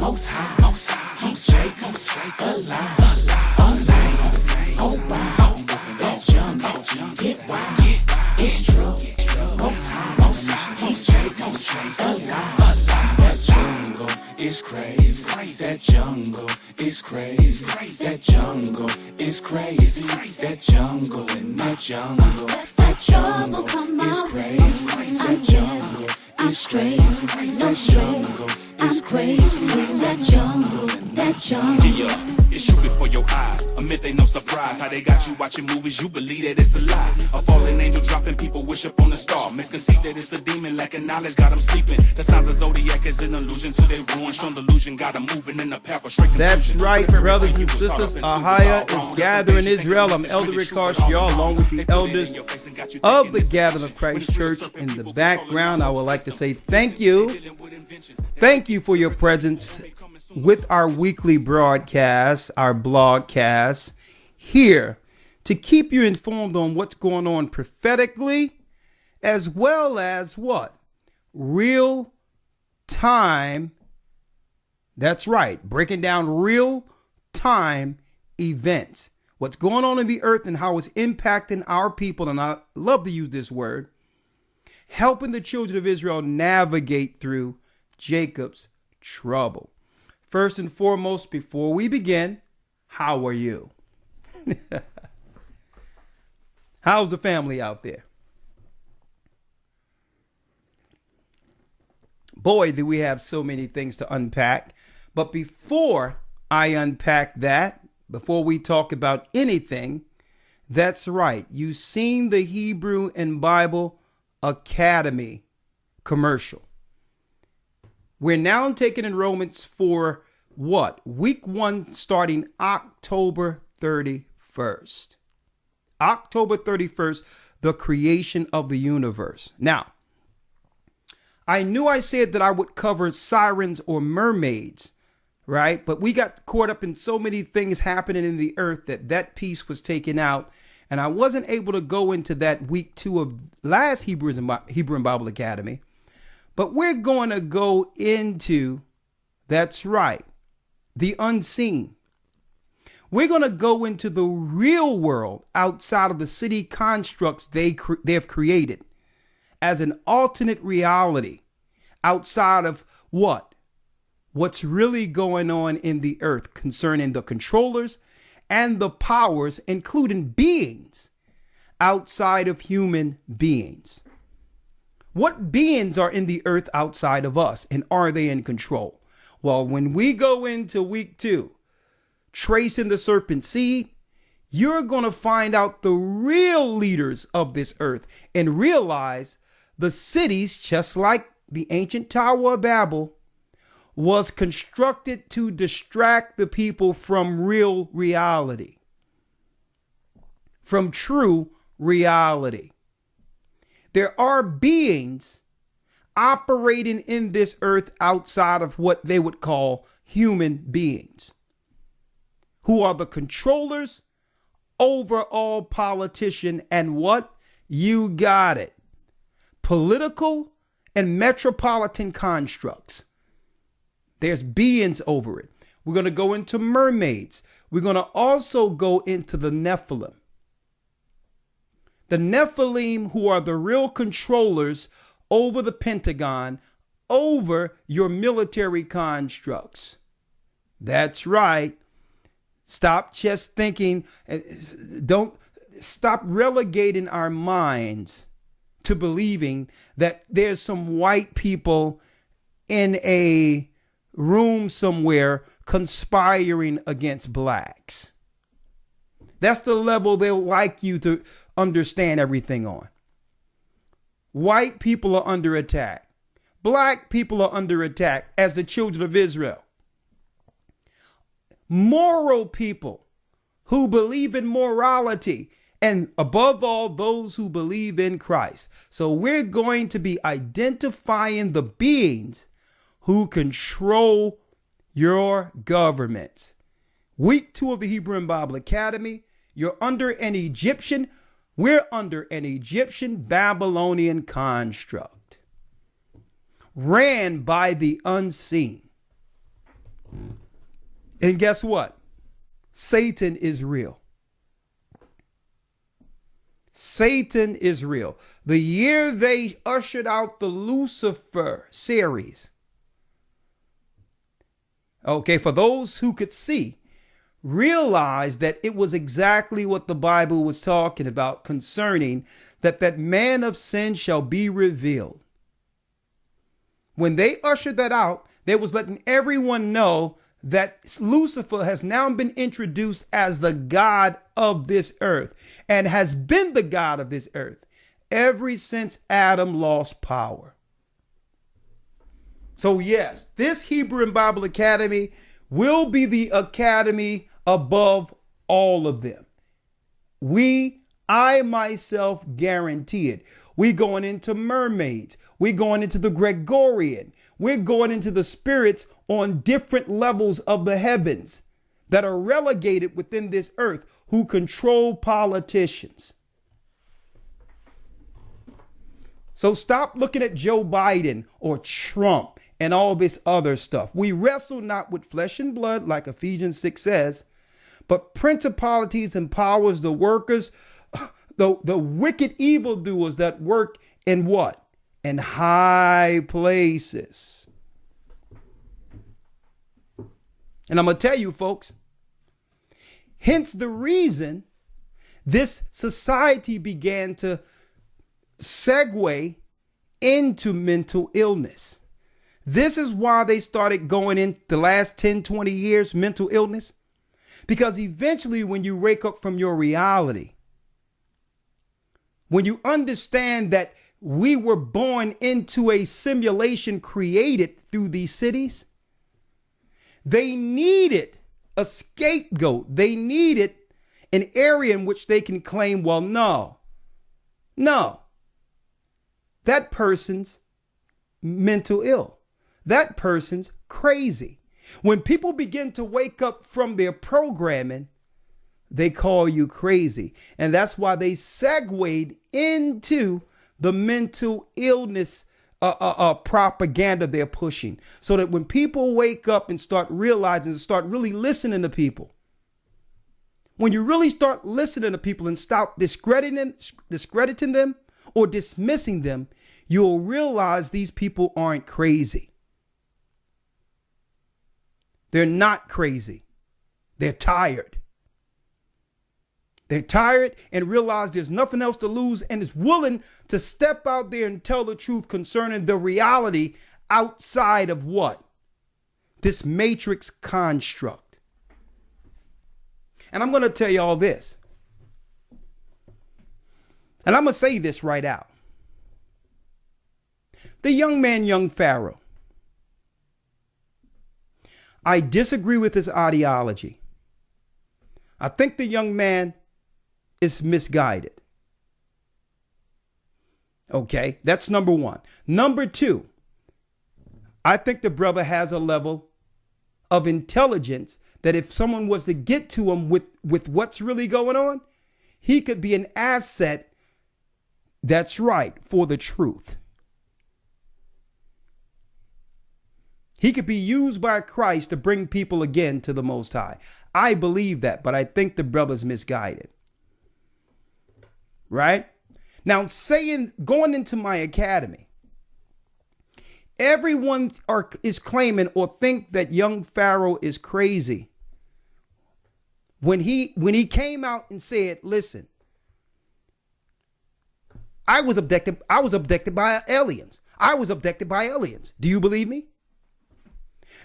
Most high, keep Jacob alive, all night, oh wow, that jungle, get wild, it's true. Most high, keep Jacob alive, that jungle is crazy, that jungle is crazy, that jungle is crazy, that jungle and that jungle is crazy, that jungle is crazy, that jungle is crazy, that jungle. Yeah, it's shooting for your eyes. A myth ain't no surprise. How they got you watching movies, you believe that it's a lie. A fallen angel dropping people, wish upon a star. Misconceive that it's a demon, lacking knowledge, got them sleeping. The signs of zodiac is an illusion to their ruin. Strong delusion, got them moving in the path of straight confusion. That's right, brothers and sisters. Ahaya is gathering Israel. I'm Elder Ricard Shiar, along with the elders of the Gathering of Christ Church. In the background, I would like to say thank you. Thank you for your presence with our weekly broadcast, our blogcast here to keep you informed on what's going on prophetically, as well as what? Real time. That's right. Breaking down real time events. What's going on in the earth and how it's impacting our people. And I love to use this word. Helping the children of Israel navigate through Jacob's trouble. First and foremost, before we begin, how are you? How's the family out there? Boy, do we have so many things to unpack. But before I unpack that, before we talk about anything, that's right. You've seen the Hebrew and Bible Academy commercial. We're now taking enrollments for what? Week 1 starting October 31st. October 31st, the creation of the universe. Now, I knew I said that I would cover sirens or mermaids, right? But we got caught up in so many things happening in the earth that piece was taken out. And I wasn't able to go into that week 2 of last Hebrew and Bible Academy. But we're going to go into, that's right, the unseen. We're going to go into the real world outside of the city constructs they have created as an alternate reality outside of what? What's really going on in the earth concerning the controllers and the powers, including beings outside of human beings. What beings are in the earth outside of us, and are they in control? Well, when we go into week 2, tracing the serpent seed, you're going to find out the real leaders of this earth and realize the cities, just like the ancient Tower of Babel, was constructed to distract the people from real reality, from true reality. There are beings operating in this earth outside of what they would call human beings, who are the controllers over all politician and what? You got it. Political and metropolitan constructs. There's beings over it. We're going to go into mermaids. We're going to also go into the Nephilim. The Nephilim, who are the real controllers over the Pentagon, over your military constructs. That's right. Stop just thinking. Don't stop relegating our minds to believing that there's some white people in a room somewhere conspiring against blacks. That's the level they'll like you to understand everything on. White people are under attack. Black people are under attack as the children of Israel. Moral people who believe in morality, and above all, those who believe in Christ. So we're going to be identifying the beings who control your governments. Week 2 of the Hebrew and Bible Academy. You're under an Egyptian. We're under an Egyptian Babylonian construct ran by the unseen. And guess what? Satan is real. Satan is real. The year they ushered out the Lucifer series. Okay, for those who could see, realize that it was exactly what the Bible was talking about concerning that man of sin shall be revealed. When they ushered that out, they was letting everyone know that Lucifer has now been introduced as the God of this earth and has been the God of this earth ever since Adam lost power. So yes, this Hebrew and Bible Academy will be the academy above all of them. I myself guarantee it. We going into mermaids. We going into the Gregorian. We're going into the spirits on different levels of the heavens that are relegated within this earth who control politicians. So stop looking at Joe Biden or Trump and all this other stuff. We wrestle not with flesh and blood, like Ephesians 6 says, but principalities and powers, the workers, the wicked evildoers that work in what? In high places. And I'm going to tell you, folks, hence the reason this society began to segue into mental illness. This is why they started going in the last 10, 20 years, mental illness. Because eventually when you wake up from your reality, when you understand that we were born into a simulation created through these cities, they needed a scapegoat. They needed an area in which they can claim, well, no, that person's mental ill. That person's crazy. When people begin to wake up from their programming, they call you crazy. And that's why they segued into the mental illness propaganda they're pushing. So that when people wake up and start realizing, start really listening to people, when you really start listening to people and stop discrediting them or dismissing them, you'll realize these people aren't crazy. They're not crazy. They're tired. They're tired and realize there's nothing else to lose and is willing to step out there and tell the truth concerning the reality outside of what? This matrix construct. And I'm going to tell you all this. And I'm going to say this right out. The young man, young Pharaoh. I disagree with his ideology. I think the young man is misguided. Okay, that's number one. Number two, I think the brother has a level of intelligence that if someone was to get to him with what's really going on, he could be an asset, that's right, for the truth. He could be used by Christ to bring people again to the Most High. I believe that, but I think the brother's misguided. Right? Now, going into my academy, everyone is claiming or think that young Pharaoh is crazy. When he came out and said, listen, I was abducted by aliens. I was abducted by aliens. Do you believe me?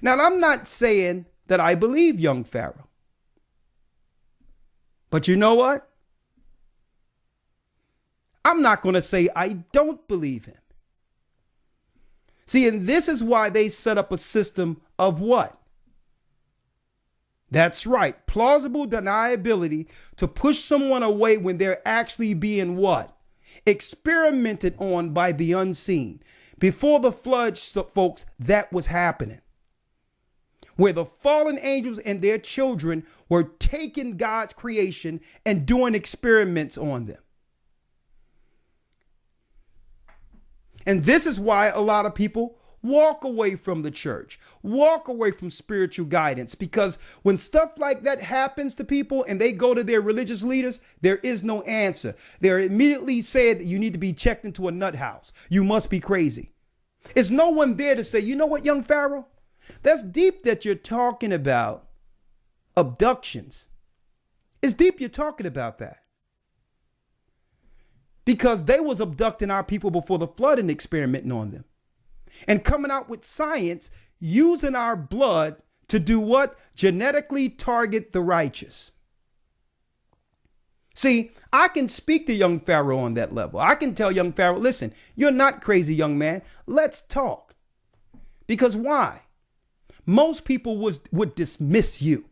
Now, I'm not saying that I believe young Pharaoh. But you know what? I'm not going to say I don't believe him. See, and this is why they set up a system of what? That's right. Plausible deniability to push someone away when they're actually being what? Experimented on by the unseen. Before the flood, folks, that was happening. Where the fallen angels and their children were taking God's creation and doing experiments on them. And this is why a lot of people walk away from the church, walk away from spiritual guidance, because when stuff like that happens to people and they go to their religious leaders, there is no answer. They're immediately said that you need to be checked into a nut house. You must be crazy. There's no one there to say, you know what, young Pharaoh, that's deep that you're talking about abductions. It's deep you're talking about that. Because they was abducting our people before the flood and experimenting on them. And coming out with science, using our blood to do what? Genetically target the righteous. See, I can speak to young Pharaoh on that level. I can tell young Pharaoh, listen, you're not crazy, young man. Let's talk. Because why? Most people would dismiss you.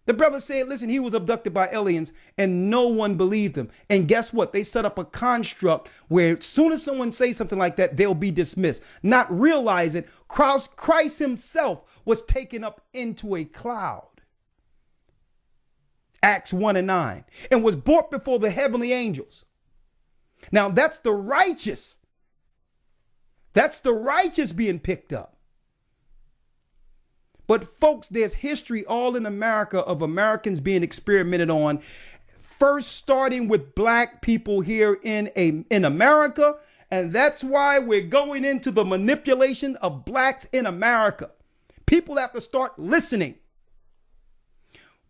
The brother said, listen, he was abducted by aliens and no one believed him. And guess what? They set up a construct where as soon as someone says something like that, they'll be dismissed, not realizing Christ himself was taken up into a cloud. Acts 1:9, and was brought before the heavenly angels. Now that's the righteous. That's the righteous being picked up. But folks, there's history all in America of Americans being experimented on, first starting with black people here in America. And that's why we're going into the manipulation of blacks in America. People have to start listening.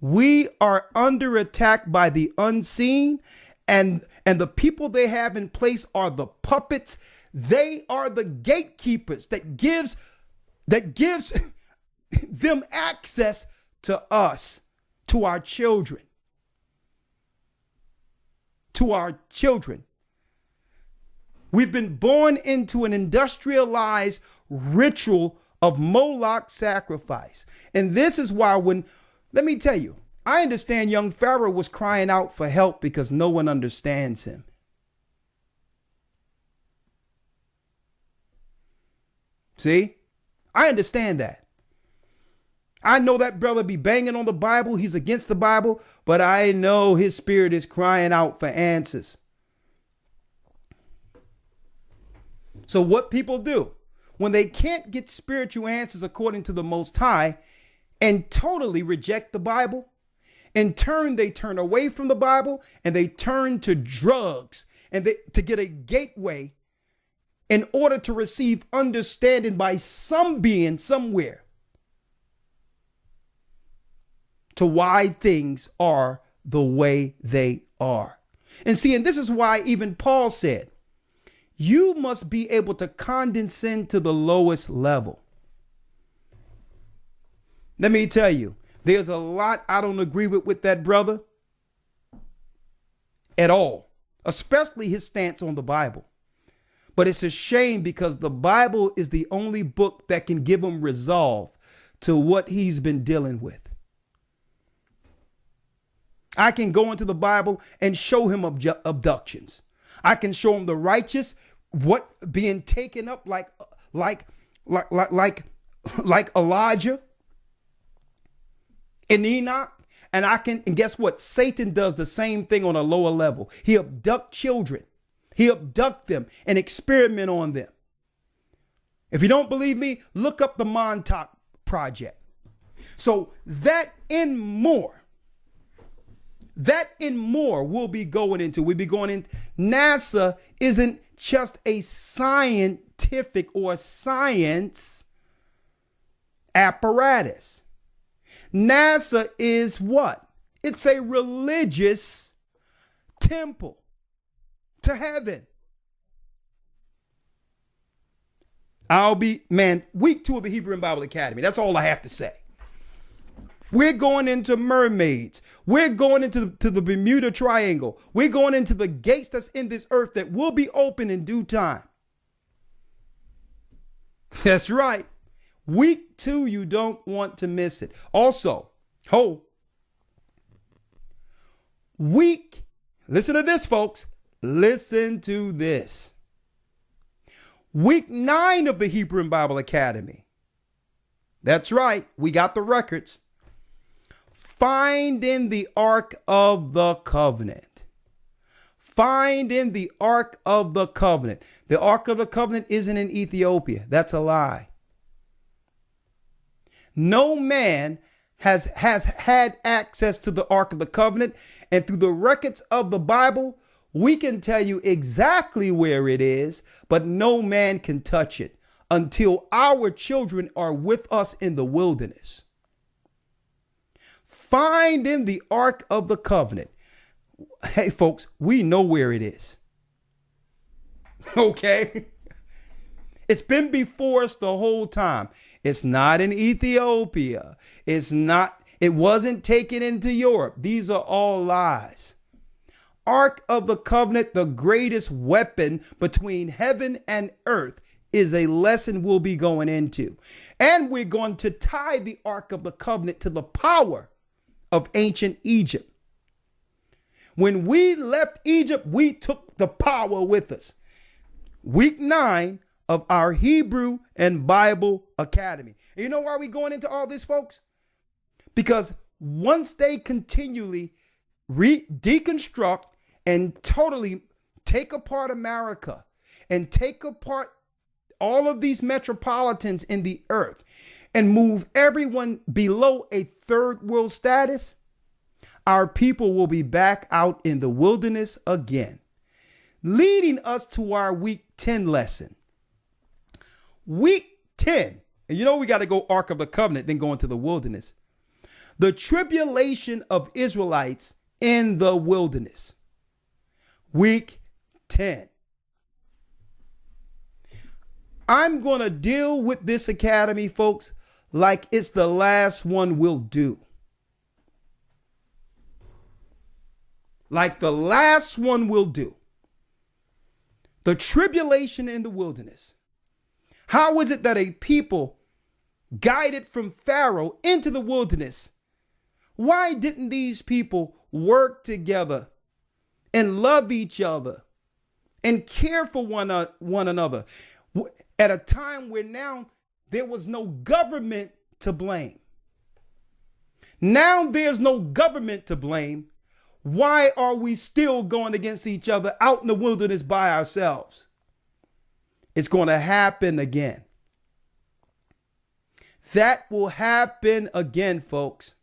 We are under attack by the unseen, and the people they have in place are the puppets. They are the gatekeepers that gives them access to us, to our children. To our children. We've been born into an industrialized ritual of Moloch sacrifice. And this is why let me tell you, I understand young Pharaoh was crying out for help because no one understands him. See, I understand that. I know that brother be banging on the Bible. He's against the Bible, but I know his spirit is crying out for answers. So what people do when they can't get spiritual answers according to the Most High and totally reject the Bible, in turn, they turn away from the Bible and they turn to drugs and to get a gateway in order to receive understanding by some being somewhere to why things are the way they are. And see, and this is why even Paul said, you must be able to condescend to the lowest level. Let me tell you, there's a lot I don't agree with that brother at all, especially his stance on the Bible. But it's a shame because the Bible is the only book that can give him resolve to what he's been dealing with. I can go into the Bible and show him abductions. I can show him the righteous, what being taken up like Elijah and Enoch. And guess what? Satan does the same thing on a lower level. He abducts children. He abducts them and experiment on them. If you don't believe me, look up the Montauk Project. So that and more we'll be going into. We'll be going in. NASA isn't just a scientific or science apparatus. NASA is what? It's a religious temple to heaven. Week 2 of the Hebrew and Bible Academy. That's all I have to say. We're going into mermaids. We're going into the Bermuda Triangle. We're going into the gates that's in this earth that will be open in due time. That's right. Week 2, you don't want to miss it. Also, listen to this, folks. Listen to this. Week 9 of the Hebrew and Bible Academy. That's right. We got the records. Finding the Ark of the Covenant. finding the Ark of the Covenant. The Ark of the Covenant isn't in Ethiopia. That's a lie. No man has had access to the Ark of the Covenant, and through the records of the Bible, we can tell you exactly where it is, but no man can touch it until our children are with us in the wilderness. Finding the Ark of the Covenant. Hey, folks, we know where it is. Okay? It's been before us the whole time. It's not in Ethiopia. It wasn't taken into Europe. These are all lies. Ark of the Covenant, the greatest weapon between heaven and earth, is a lesson we'll be going into. And we're going to tie the Ark of the Covenant to the power of ancient Egypt. When we left Egypt, we took the power with us. Week 9 of our Hebrew and Bible Academy. And you know why we're going into all this, folks? Because once they continually deconstruct and totally take apart America and take apart all of these metropolitans in the earth and move everyone below a third world status, our people will be back out in the wilderness again, leading us to our week 10 lesson. Week 10, and you know we got to go Ark of the Covenant, then go into the wilderness. The tribulation of Israelites in the wilderness. Week 10. I'm going to deal with this academy, folks, like it's the last one we'll do. Like the last one we'll do. The tribulation in the wilderness. How is it that a people guided from Pharaoh into the wilderness, why didn't these people work together and love each other and care for one another at a time where now there was no government to blame? Now there's no government to blame. Why are we still going against each other out in the wilderness by ourselves? It's going to happen again. That will happen again, folks.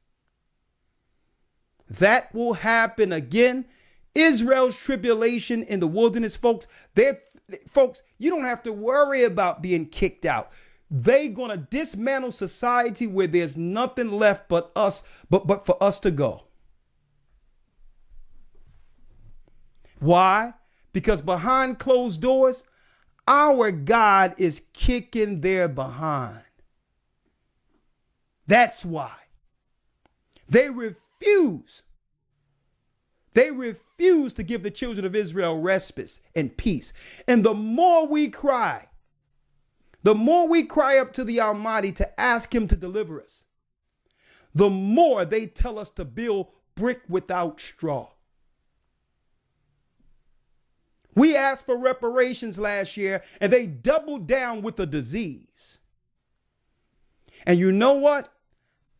That will happen again. Israel's tribulation in the wilderness, folks. Folks, you don't have to worry about being kicked out. They're going to dismantle society where there's nothing left but us, but for us to go. Why? Because behind closed doors, our God is kicking their behind. That's why. They refuse. They refuse to give the children of Israel respite and peace. And the more we cry up to the Almighty to ask him to deliver us, the more they tell us to build brick without straw. We asked for reparations last year and they doubled down with a disease. And you know what?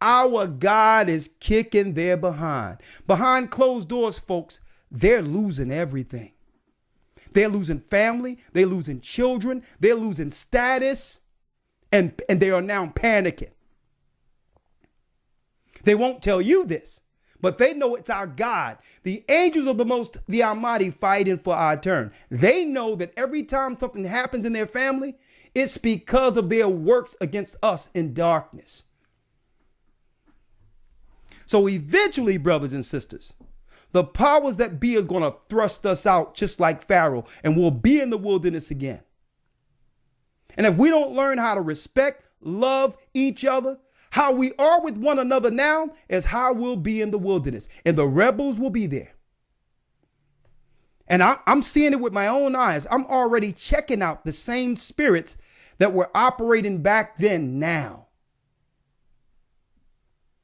Our God is kicking their behind. Behind closed doors, folks, they're losing everything. They're losing family. They're losing children. They're losing status. And they are now panicking. They won't tell you this, but they know it's our God, the angels of the Almighty fighting for our turn. They know that every time something happens in their family, it's because of their works against us in darkness. So eventually, brothers and sisters, the powers that be is going to thrust us out just like Pharaoh, and we'll be in the wilderness again. And if we don't learn how to respect, love each other, how we are with one another now is how we'll be in the wilderness, and the rebels will be there. And I'm seeing it with my own eyes. I'm already checking out the same spirits that were operating back then now.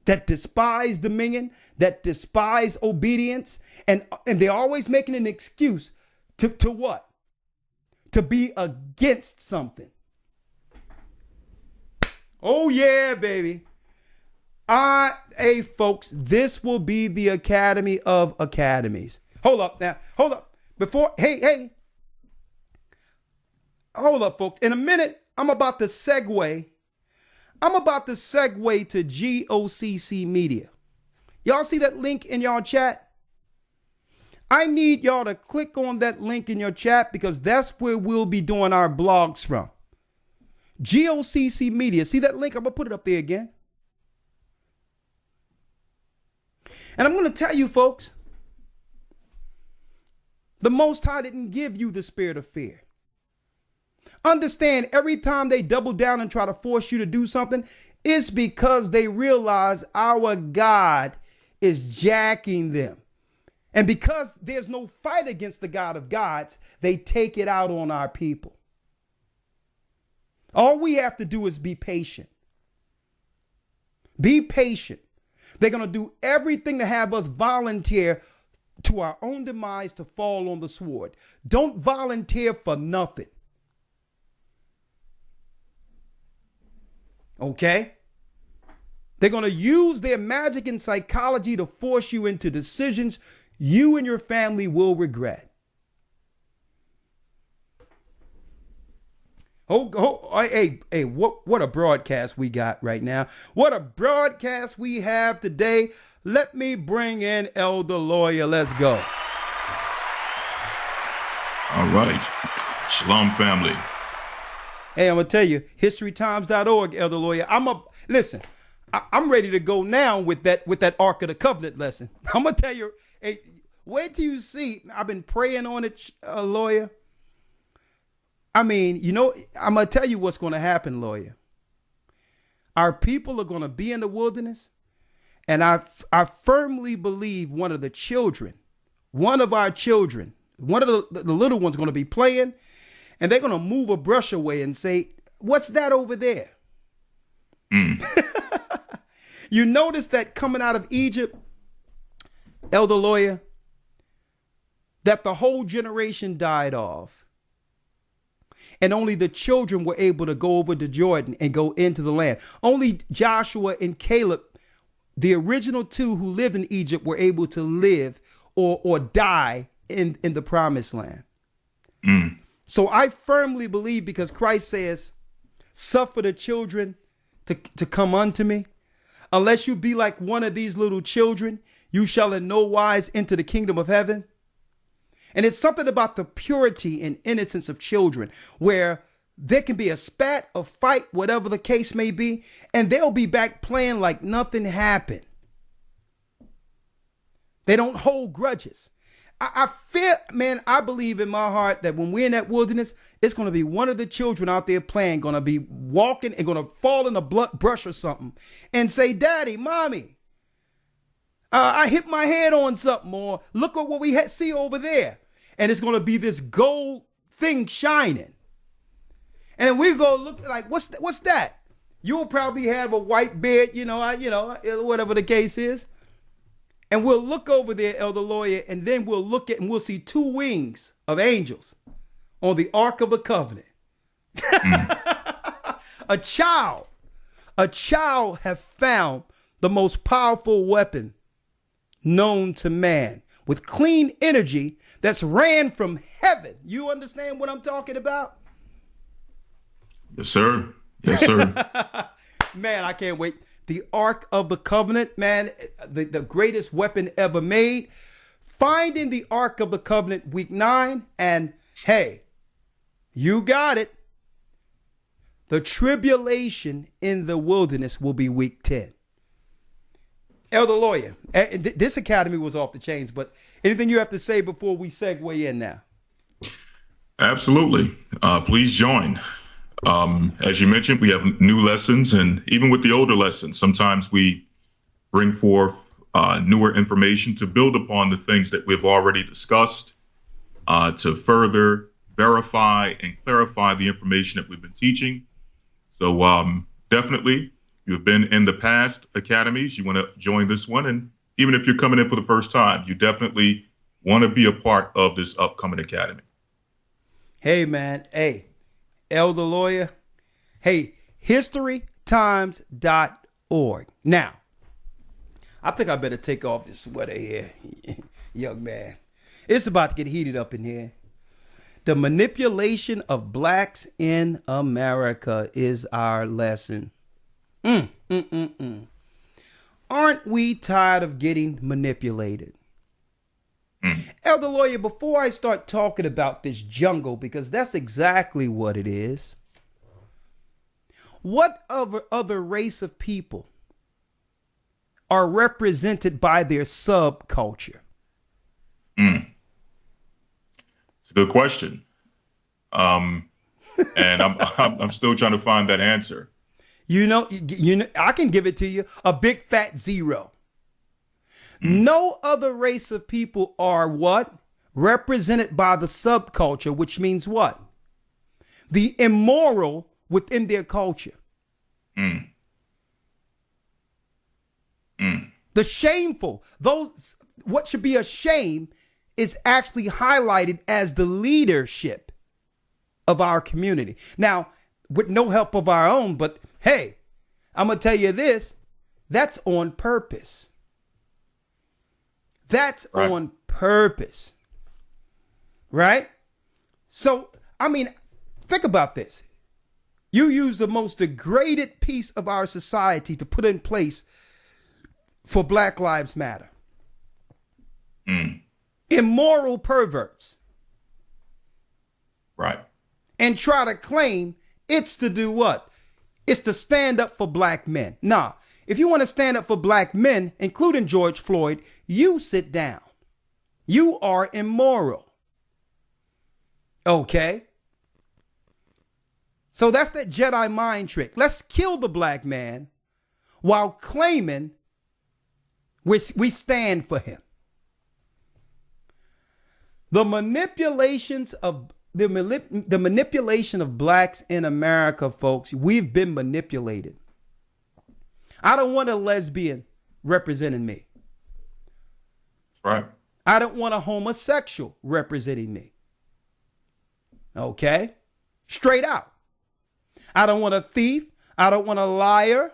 That despise dominion, that despise obedience, and they're always making an excuse to what? To be against something. Oh yeah, baby. Hey folks, this will be the Academy of Academies. Hold up now, hold up. Hey, hold up, folks. In a minute, I'm about to segue to GOCC Media. Y'all see that link in y'all chat? I need y'all to click on that link in your chat because that's where we'll be doing our blogs from. GOCC Media. See that link? I'm going to put it up there again. And I'm going to tell you, folks, the Most High didn't give you the spirit of fear. Understand, every time they double down and try to force you to do something, it's because they realize our God is jacking them. And because there's no fight against the God of gods, they take it out on our people. All we have to do is be patient. Be patient. They're going to do everything to have us volunteer to our own demise to fall on the sword. Don't volunteer for nothing. Okay? They're going to use their magic and psychology to force you into decisions you and your family will regret. Hey, what a broadcast we got right now. What a broadcast we have today. Let me bring in Elder Lawyer. Let's go. All right. Shalom, family. Hey, I'm going to tell you, historytimes.org, Elder Lawyer. Listen, I'm ready to go now with that Ark of the Covenant lesson. I'm going to tell you, hey, wait till you see. I've been praying on it, Lawyer. I mean, I'm going to tell you what's going to happen, Lawyer. Our people are going to be in the wilderness. And I firmly believe one of our children, one of the little ones going to be playing. And they're going to move a brush away and say, what's that over there? You notice that coming out of Egypt, Elder Lawyer, that the whole generation died off. And only the children were able to go over to Jordan and go into the land. Only Joshua and Caleb, the original two who lived in Egypt, were able to live or die in the promised land. So I firmly believe, because Christ says, suffer the children to come unto me. Unless you be like one of these little children, you shall in no wise enter the kingdom of heaven. And it's something about the purity and innocence of children where there can be a spat, a fight, whatever the case may be, and they'll be back playing like nothing happened. They don't hold grudges. I believe in my heart that when we're in that wilderness, it's going to be one of the children out there playing, going to be walking and going to fall in a brush or something and say, Daddy, Mommy, I hit my head on something, or look at what we see over there. And it's going to be this gold thing shining. And we go look like, what's that? You'll probably have a white beard, whatever the case is. And we'll look over there, Elder Lawyer, and then we'll look at and we'll see two wings of angels on the Ark of the Covenant. A child have found the most powerful weapon known to man, with clean energy that's ran from heaven. You understand what I'm talking about? Yes, sir. Yes, sir. Man, I can't wait. The Ark of the Covenant, man, the greatest weapon ever made. Finding the Ark of the Covenant week 9. And hey, you got it. The tribulation in the wilderness will be week 10. Elder Lawyer, this academy was off the chains, but anything you have to say before we segue in now? Absolutely. Please join. As you mentioned, we have new lessons, and even with the older lessons, sometimes we bring forth newer information to build upon the things that we've already discussed, to further verify and clarify the information that we've been teaching. So definitely, you've been in the past academies, you want to join this one. And even if you're coming in for the first time, you definitely want to be a part of this upcoming academy. Hey, man. Hey, Elder Lawyer. Hey, historytimes.org. Now, I think I better take off this sweater here, young man. It's about to get heated up in here. The manipulation of blacks in America is our lesson. Aren't we tired of getting manipulated? Elder Lawyer, before I start talking about this jungle, because that's exactly what it is, what other race of people are represented by their subculture? It's a good question. And I'm still trying to find that answer. You know, I can give it to you. A big fat zero. No other race of people are what? Represented by the subculture, which means what? The immoral within their culture. The shameful. Those, what should be a shame is actually highlighted as the leadership of our community. Now, with no help of our own, but hey, I'm going to tell you this, that's on purpose. That's right. On purpose. Right? So, I mean, think about this. You use the most degraded piece of our society to put in place for Black Lives Matter. Immoral perverts. Right. And try to claim it's to do what? It's to stand up for black men. Nah, if you want to stand up for black men, including George Floyd, you sit down. You are immoral. Okay? So that's that Jedi mind trick. Let's kill the black man while claiming we stand for him. The manipulation of blacks in America, folks, we've been manipulated. I don't want a lesbian representing me. Right. I don't want a homosexual representing me. Okay? Straight out. I don't want a thief. I don't want a liar.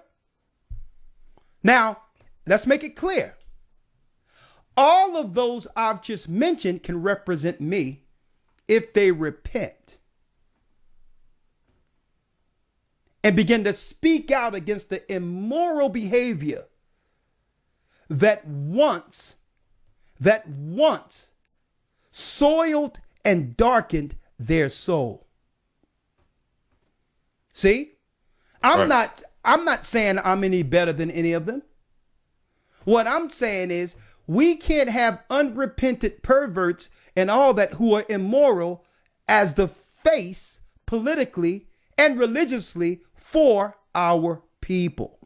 Now, let's make it clear. All of those I've just mentioned can represent me if they repent and begin to speak out against the immoral behavior that once soiled and darkened their soul. See, I'm not saying I'm any better than any of them. What I'm saying is we can't have unrepentant perverts and all that who are immoral as the face politically and religiously for our people.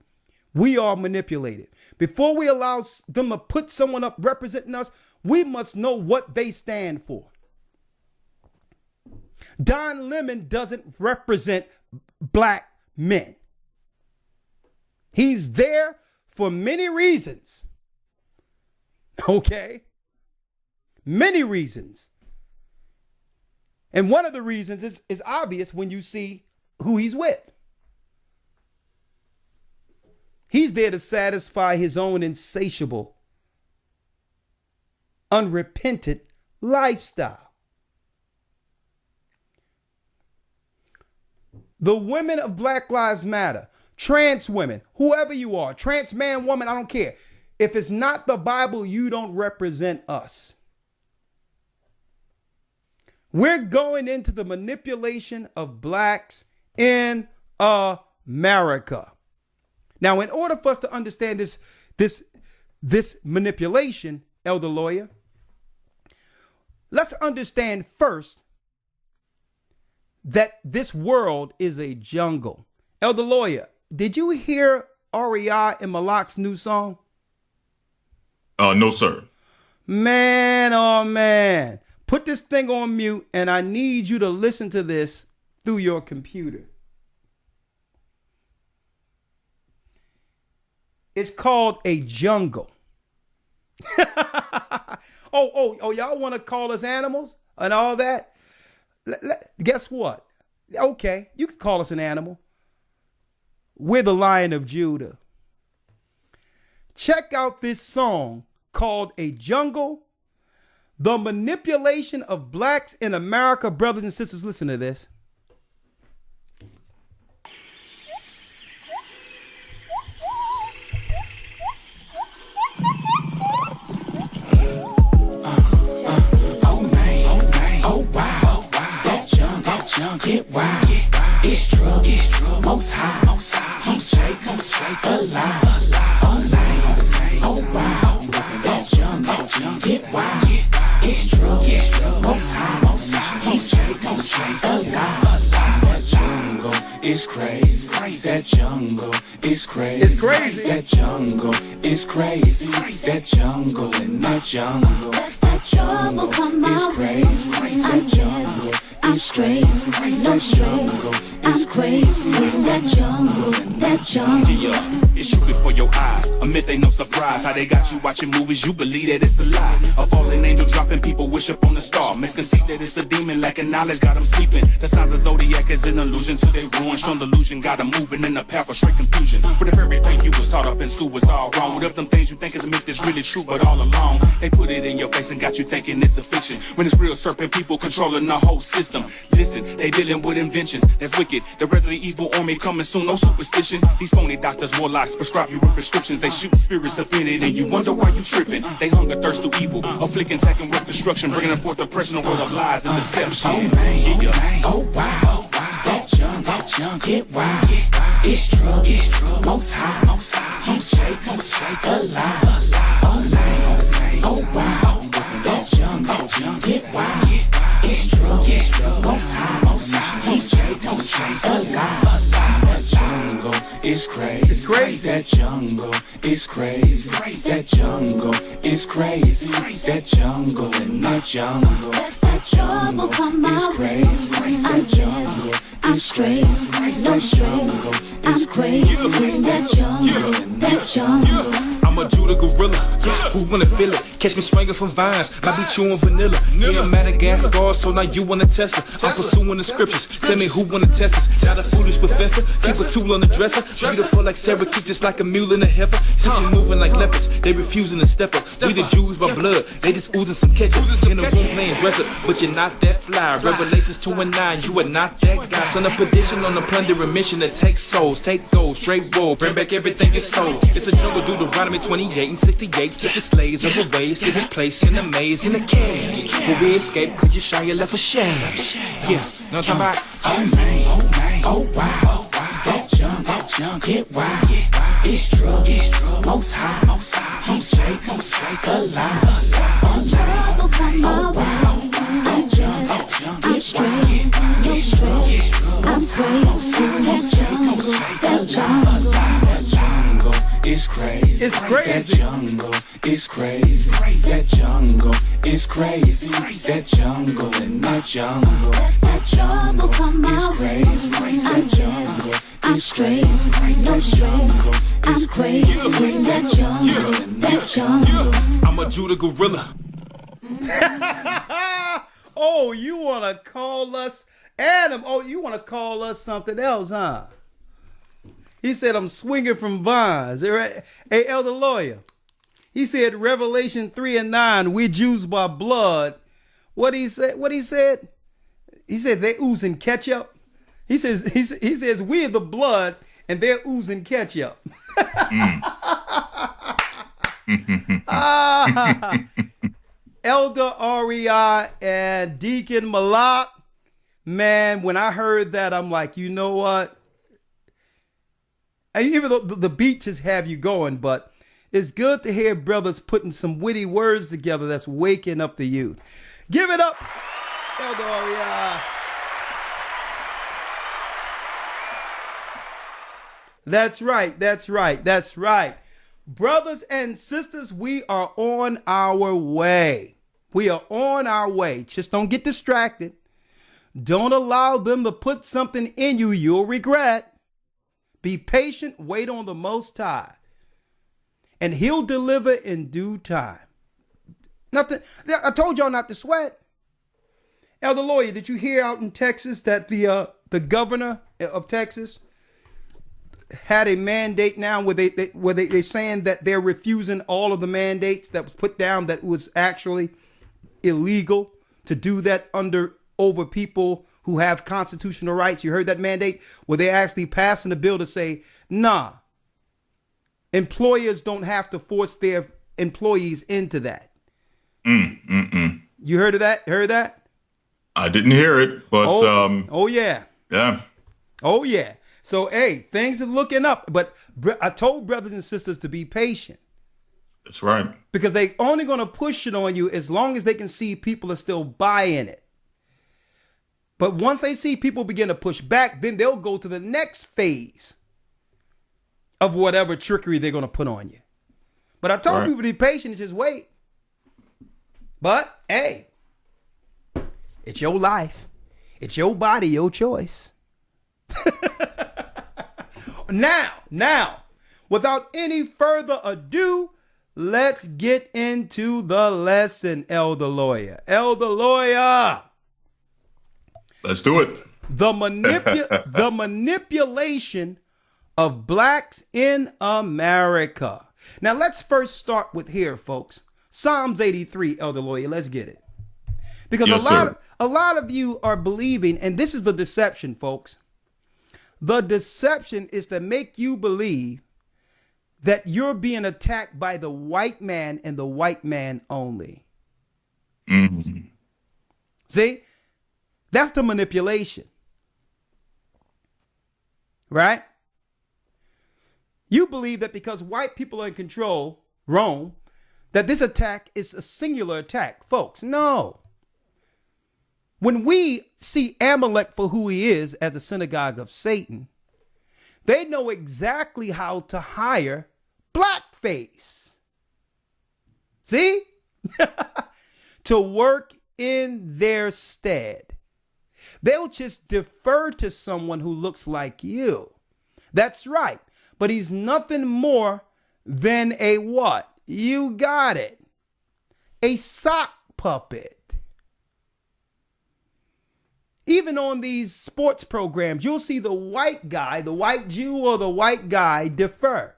We are manipulated. Before we allow them to put someone up representing us, we must know what they stand for. Don Lemon doesn't represent black men. He's there for many reasons. Okay? Many reasons. And one of the reasons is obvious when you see who he's with. He's there to satisfy his own insatiable, unrepentant lifestyle. The women of Black Lives Matter, trans women, whoever you are, trans man, woman, I don't care. If it's not the Bible, you don't represent us. We're going into the manipulation of blacks in America. Now, in order for us to understand this manipulation, Elder Lawyer, let's understand first that this world is a jungle. Elder Lawyer, did you hear R.E.I. and Malak's new song? No, sir. Man, oh man. Put this thing on mute and I need you to listen to this through your computer. It's called A Jungle. Oh, y'all want to call us animals and all that? Guess what? Okay, you can call us an animal. We're the Lion of Judah. Check out this song called A Jungle. The manipulation of blacks in America. Brothers and sisters, listen to this. Get wild, it's trouble, most high, keep shake, alive, all night, oh wow, that jungle, get wild, it's trouble, most high, keep shake, alive, that jungle is crazy, that jungle is crazy, It's crazy. that jungle is crazy, that jungle in that jungle, that jungle is crazy, that jungle. It's crazy, no stress. I'm crazy. That jungle. Yeah, it's you before your eyes. A myth ain't no surprise. How they got you watching movies, you believe that it's a lie. A fallen angel dropping people wish upon a star. Misconceive that it's a demon lacking knowledge, got them sleeping. The signs of zodiac is an illusion to their ruin. Strong delusion, got them moving in a path of straight confusion. What if everything you was taught up in school was all wrong? What if them things you think is a myth is really true, but all along they put it in your face and got you thinking it's a fiction. When it's real serpent people controlling the whole system. Listen, they dealing with inventions that's wicked. The Resident Evil army coming soon, no superstition. These phony doctors, warlocks prescribe you with prescriptions. They shoot spirits up in it and you wonder why you tripping. They hunger, thirst through evil, afflicting, attacking with destruction, bringing forth the personal world of lies and deception. Oh wow, that jungle, get wild, it's trouble, most high, keep shake, alive, all night, oh wow, that jungle, get wild. It's trouble, most high, keep shake, alive, that jungle is crazy, It's crazy. that jungle is crazy, that jungle is crazy, that jungle in that jungle, that jungle is crazy, that jungle is crazy, no stress, I'm crazy, that jungle. I'm a Judah gorilla, who wanna feel it? Catch me swinging from vines, might be chewing vanilla. Yeah, Madagascar, so now you wanna test it. I'm pursuing the scriptures, tell me who wanna test us. Not a foolish professor, keep a tool on the dresser. Beautiful like Sarah, keep just like a mule in a heifer. Since we moving like leopards, they refusing to step up. We the Jews by blood, they just oozing some ketchup. In the room playing dress up, but you're not that fly. Revelations 2:9, you are not that guy. Son of perdition on a plundering mission to take souls, take gold, straight roll, bring back everything you sold. It's a jungle Deuteronomy 28 and 68. Took the slaves of the ways to this place in a maze in a cage. But we escaped cause Yeshaya left a shame. Yeah, know what I'm talking about? Oh wow, that jungle, get wild, it's trouble, most high, keep shake, alive, all night, oh wow, that jungle, I'm straight, no stress, I'm crazy, that jungle, it's crazy. It's crazy. That jungle is crazy. That jungle is crazy. That jungle in that jungle. That jungle is crazy. That jungle is crazy. No stress. I'm crazy. That jungle. That jungle. I'm a Judah gorilla. Oh, you want to call us Adam? Oh, you want to call us something else, huh? He said, I'm swinging from vines. Hey, Elder Lawyer. He said, Revelation 3:9, we're Jews by blood. What he said? He said, they oozing ketchup. He says, we're the blood and they're oozing ketchup. Elder REI and Deacon Malak. Man, when I heard that, I'm like, you know what? And even though the beaches have you going, but it's good to hear brothers putting some witty words together that's waking up the youth. Give it up, Elder REI. That's right. Brothers and sisters, we are on our way. Just don't get distracted. Don't allow them to put something in you you'll regret. Be patient, wait on the Most High, and He'll deliver in due time. Nothing. I told y'all not to sweat. Elder Lawyer, did you hear out in Texas that the governor of Texas had a mandate now where they're saying that they're refusing all of the mandates that was put down that was actually illegal to do that over people who have constitutional rights. You heard that mandate where they actually passing a bill to say, nah, employers don't have to force their employees into that. You heard of that? Heard that? I didn't hear it, but oh yeah. Yeah. Oh yeah. So hey, things are looking up, but I told brothers and sisters to be patient. That's right. Because they only going to push it on you as long as they can see people are still buying it. But once they see people begin to push back, then they'll go to the next phase of whatever trickery they're going to put on you. But I told people to be patient and just wait. But hey, it's your life. It's your body, your choice. Now, without any further ado, let's get into the lesson, Elder Lawyer. Elder Lawyer. Let's do it. The manipulation of blacks in America. Now, let's first start with here, folks. Psalms 83, Elder Lawyer. Let's get it. Because a lot of you are believing, and this is the deception, folks. The deception is to make you believe that you're being attacked by the white man and the white man only. Mm-hmm. See? That's the manipulation. Right? You believe that because white people are in control, Rome, that this attack is a singular attack. Folks, no. When we see Amalek for who he is as a synagogue of Satan, they know exactly how to hire blackface. See? To work in their stead. They'll just defer to someone who looks like you. That's right. But he's nothing more than a what? You got it. A sock puppet. Even on these sports programs, you'll see the white guy, the white Jew or the white guy defer.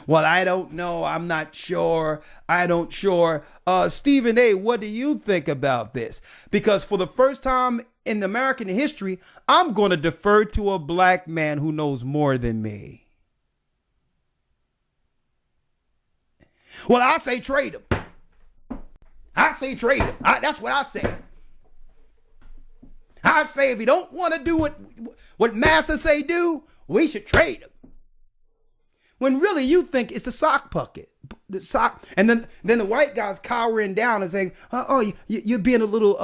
Well, I don't know. I'm not sure. I don't sure. Stephen A., what do you think about this? Because for the first time in American history, I'm going to defer to a black man who knows more than me. Well, I say trade him. I say trade him. That's what I say. I say if you don't want to do what Massa say do, we should trade him. When really you think it's the sock puppet, the sock, and then the white guy's cowering down and saying, "Oh, you're being a little,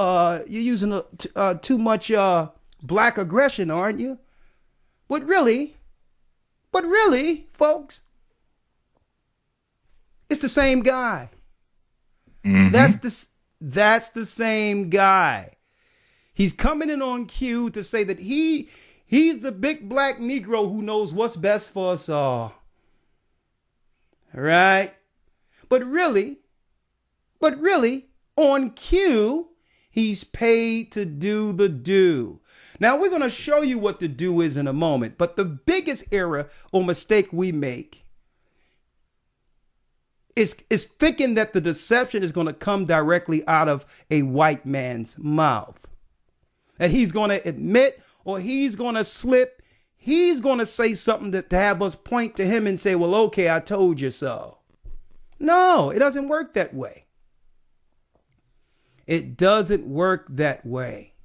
you're using too much black aggression, aren't you?" But really, folks, it's the same guy. Mm-hmm. That's the same guy. He's coming in on cue to say that he's the big black Negro who knows what's best for us all. Right? But really, on cue, he's paid to do the do. Now, we're going to show you what the do is in a moment. But the biggest error or mistake we make is thinking that the deception is going to come directly out of a white man's mouth. That he's going to admit or he's going to slip. He's going to say something to have us point to him and say, well, okay, I told you so. No, it doesn't work that way. It doesn't work that way.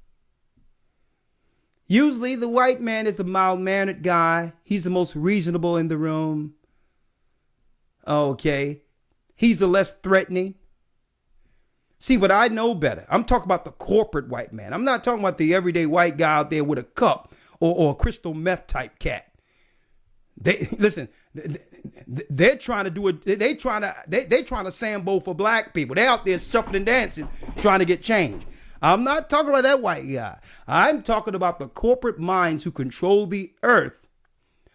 Usually the white man is the mild-mannered guy. He's the most reasonable in the room. Okay. He's the less threatening. See, but I know better. I'm talking about the corporate white man. I'm not talking about the everyday white guy out there with a cup or a crystal meth type cat. They're trying to do it. They're trying to sambo for black people. They're out there shuffling and dancing, trying to get change. I'm not talking about that white guy. I'm talking about the corporate minds who control the earth,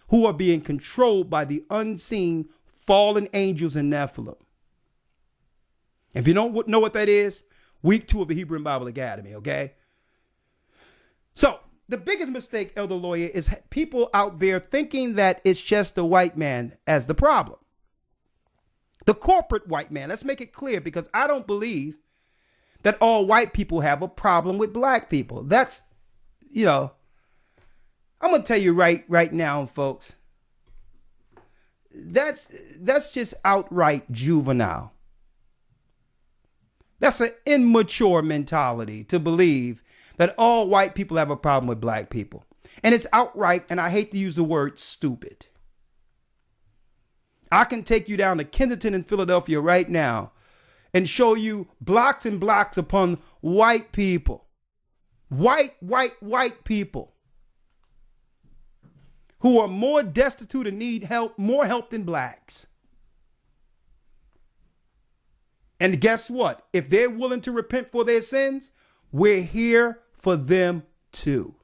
who are being controlled by the unseen fallen angels and Nephilim. If you don't know what that is, week 2 of the Hebrew Bible Academy, okay? So the biggest mistake, Elder Lawyer, is people out there thinking that it's just the white man as the problem. The corporate white man, let's make it clear, because I don't believe that all white people have a problem with black people. That's, I'm going to tell you right now, folks. That's just outright juvenile. That's an immature mentality to believe that all white people have a problem with black people. And it's outright, and I hate to use the word stupid. I can take you down to Kensington in Philadelphia right now and show you blocks and blocks upon white people. White people who are more destitute and need help, more help than blacks. And guess what? If they're willing to repent for their sins, we're here for them too.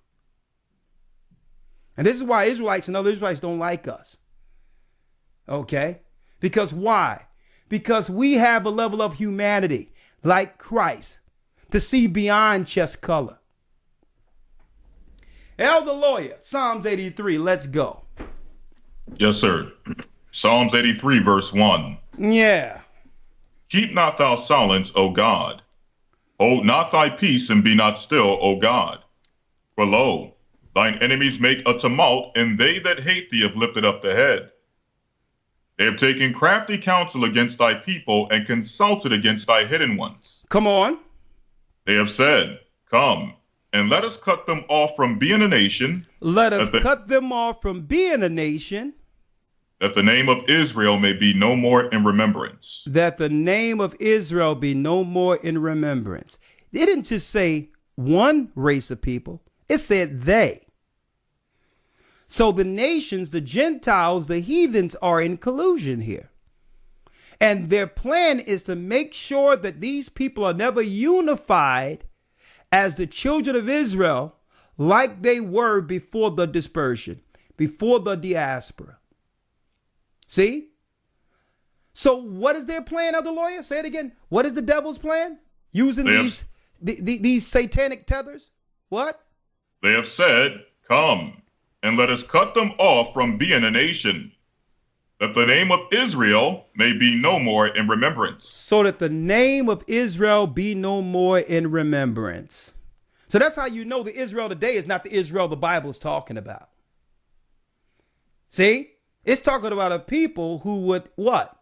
And this is why Israelites and other Israelites don't like us. Okay? Because why? Because we have a level of humanity like Christ to see beyond chest color. Elder Lawyer, Psalms 83, let's go. Yes, sir. Psalms 83, verse 1. Yeah. Keep not thou silence, O God. Hold not thy peace, and be not still, O God. For lo, thine enemies make a tumult, and they that hate thee have lifted up the head. They have taken crafty counsel against thy people, and consulted against thy hidden ones. Come on. They have said, Come, and let us cut them off from being a nation. Let us cut them off from being a nation. That the name of Israel may be no more in remembrance. That the name of Israel be no more in remembrance. It didn't just say one race of people. It said they. So the nations, the Gentiles, the heathens are in collusion here. And their plan is to make sure that these people are never unified as the children of Israel like they were before the dispersion, before the diaspora. See? So what is their plan, Elder Lawyer? Say it again. What is the devil's plan? Using these satanic tethers? What? They have said, Come, and let us cut them off from being a nation, that the name of Israel may be no more in remembrance. So that the name of Israel be no more in remembrance. So that's how you know the Israel today is not the Israel the Bible is talking about. See? It's talking about a people who would what?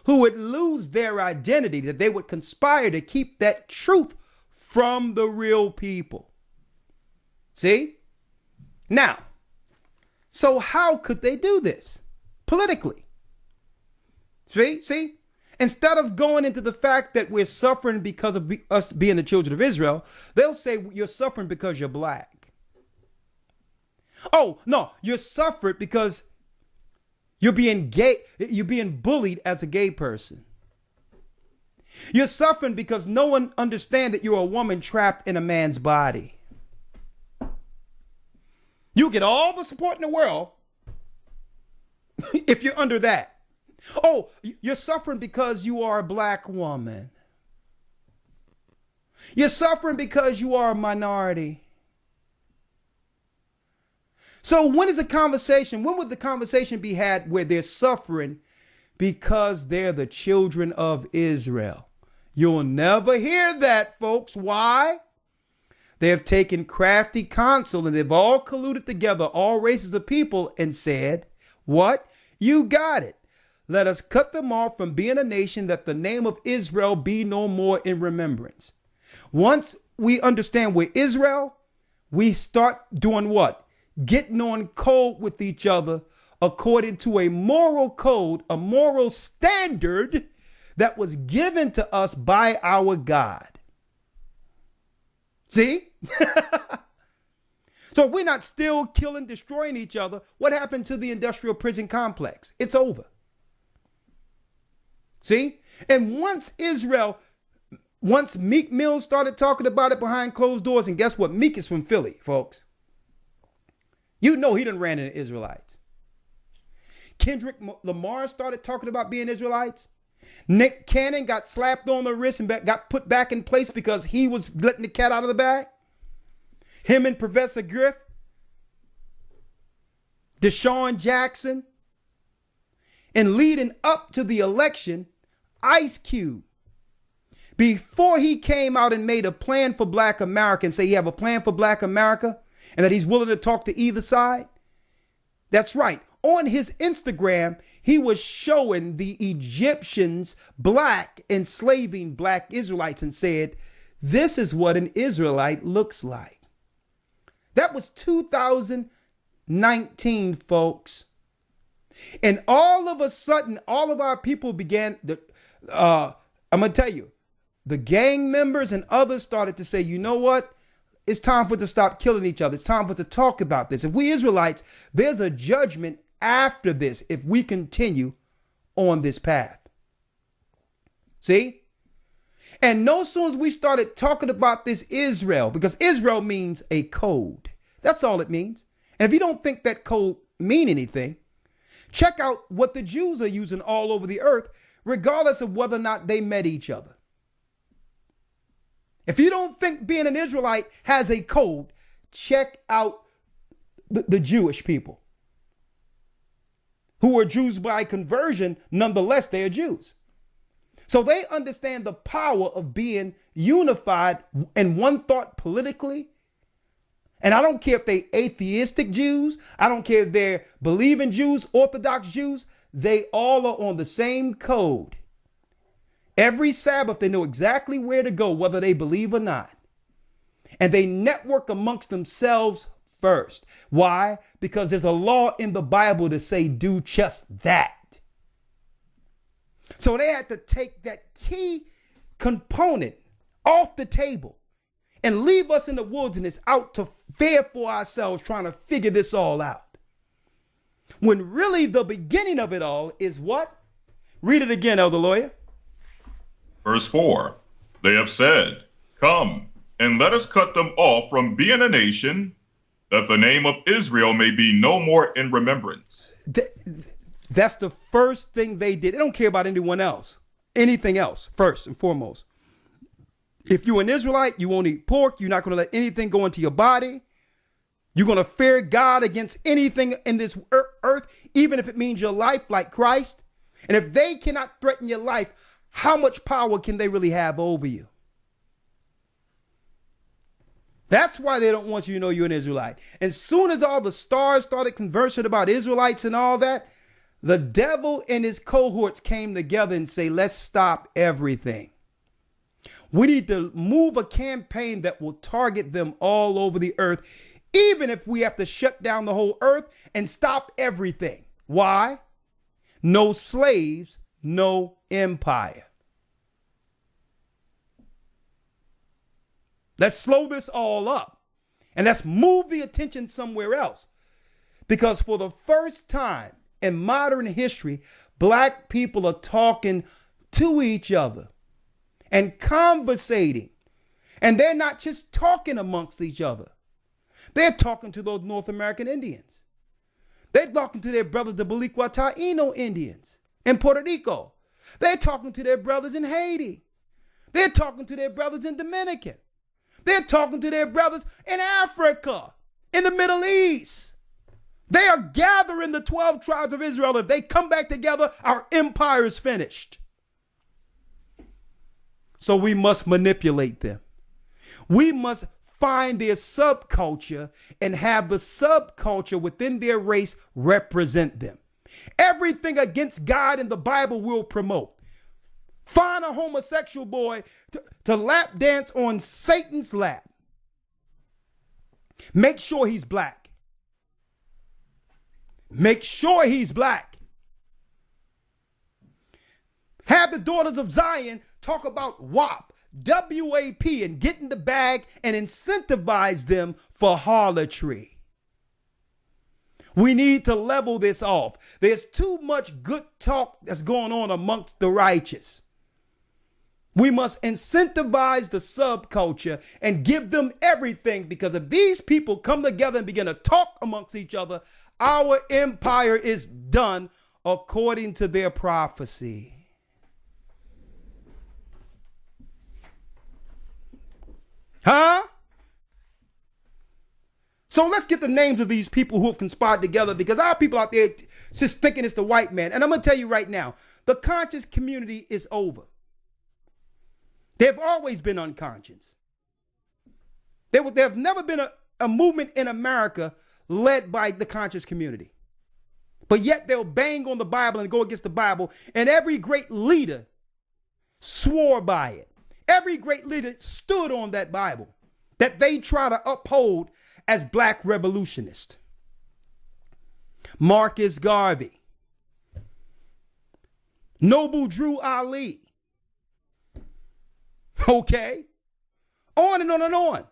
Who would lose their identity, that they would conspire to keep that truth from the real people. See? Now, so how could they do this? Politically. See? Instead of going into the fact that we're suffering because of us being the children of Israel, they'll say you're suffering because you're black. Oh, no, you're suffering because you're being gay. You're being bullied as a gay person. You're suffering because no one understands that you're a woman trapped in a man's body. You get all the support in the world if you're under that. Oh, you're suffering because you are a black woman. You're suffering because you are a minority. So when would the conversation be had where they're suffering because they're the children of Israel? You'll never hear that, folks. Why? They have taken crafty counsel and they've all colluded together, all races of people, and said, what? You got it. Let us cut them off from being a nation, that the name of Israel be no more in remembrance. Once we understand we're Israel, we start doing what? Getting on code with each other according to a moral code, a moral standard that was given to us by our God. See? So if we're not still killing, destroying each other, what happened to the industrial prison complex? It's over. See? And once Meek Mill started talking about it behind closed doors, and guess what? Meek is from Philly, folks. You know he done ran into Israelites. Kendrick Lamar started talking about being Israelites. Nick Cannon got slapped on the wrist and got put back in place because he was letting the cat out of the bag. Him and Professor Griff. Deshaun Jackson. And leading up to the election, Ice Cube Before he came out and made a plan for Black America and say he have a plan for Black America and that he's willing to talk to either side. That's right. On his Instagram, he was showing the Egyptians black enslaving Black Israelites and said, this is what an Israelite looks like. That was 2019, folks. And all of a sudden, all of our people began, I'm going to tell you, the gang members and others started to say, you know what? It's time for us to stop killing each other. It's time for us to talk about this. If we Israelites, there's a judgment after this if we continue on this path. See? And no sooner as we started talking about this Israel, because Israel means a code. That's all it means. And if you don't think that code mean anything, check out what the Jews are using all over the earth, regardless of whether or not they met each other. If you don't think being an Israelite has a code, check out the Jewish people who are Jews by conversion. Nonetheless, they are Jews. So they understand the power of being unified in one thought politically. And I don't care if they atheistic Jews. I don't care if they're believing Jews, Orthodox Jews. They all are on the same code. Every Sabbath, they know exactly where to go, whether they believe or not. And they network amongst themselves first. Why? Because there's a law in the Bible to say do just that. So they had to take that key component off the table and leave us in the wilderness out to fare for ourselves, trying to figure this all out. When really the beginning of it all is what? Read it again, Elder Lawyer. Verse 4, they have said, come and let us cut them off from being a nation, that the name of Israel may be no more in remembrance. That's the first thing they did. They don't care about anyone else, anything else, first and foremost. If you're an Israelite, you won't eat pork. You're not going to let anything go into your body. You're going to fear God against anything in this earth, even if it means your life, like Christ. And if they cannot threaten your life, how much power can they really have over you? That's why they don't want you to know you're an Israelite. And soon as all the stars started conversing about Israelites and all that, the devil and his cohorts came together and say, let's stop everything. We need to move a campaign that will target them all over the earth, even if we have to shut down the whole earth and stop everything. Why? No slaves, no empire. Let's slow this all up and let's move the attention somewhere else. Because for the first time in modern history, Black people are talking to each other and conversating. And they're not just talking amongst each other. They're talking to those North American Indians. They're talking to their brothers, the Boliqua Taino Indians in Puerto Rico. They're talking to their brothers in Haiti. They're talking to their brothers in Dominican. They're talking to their brothers in Africa, in the Middle East. They are gathering the 12 tribes of Israel. If they come back together, our empire is finished. So we must manipulate them. We must find their subculture and have the subculture within their race represent them. Everything against God in the Bible will promote. Find a homosexual boy to lap dance on Satan's lap. Make sure he's black. Make sure he's black. Have the daughters of Zion talk about WAP, W-A-P, and get in the bag and incentivize them for harlotry. We need to level this off. There's too much good talk that's going on amongst the righteous. We must incentivize the subculture and give them everything, because if these people come together and begin to talk amongst each other, our empire is done according to their prophecy. Huh? So let's get the names of these people who have conspired together, because our people out there just thinking it's the white man. And I'm going to tell you right now, the conscious community is over. They've always been unconscious. There have never been a movement in America led by the conscious community. But yet they'll bang on the Bible and go against the Bible. And every great leader swore by it. Every great leader stood on that Bible that they try to uphold as black revolutionists. Marcus Garvey, Noble Drew Ali. Okay. On and on and on.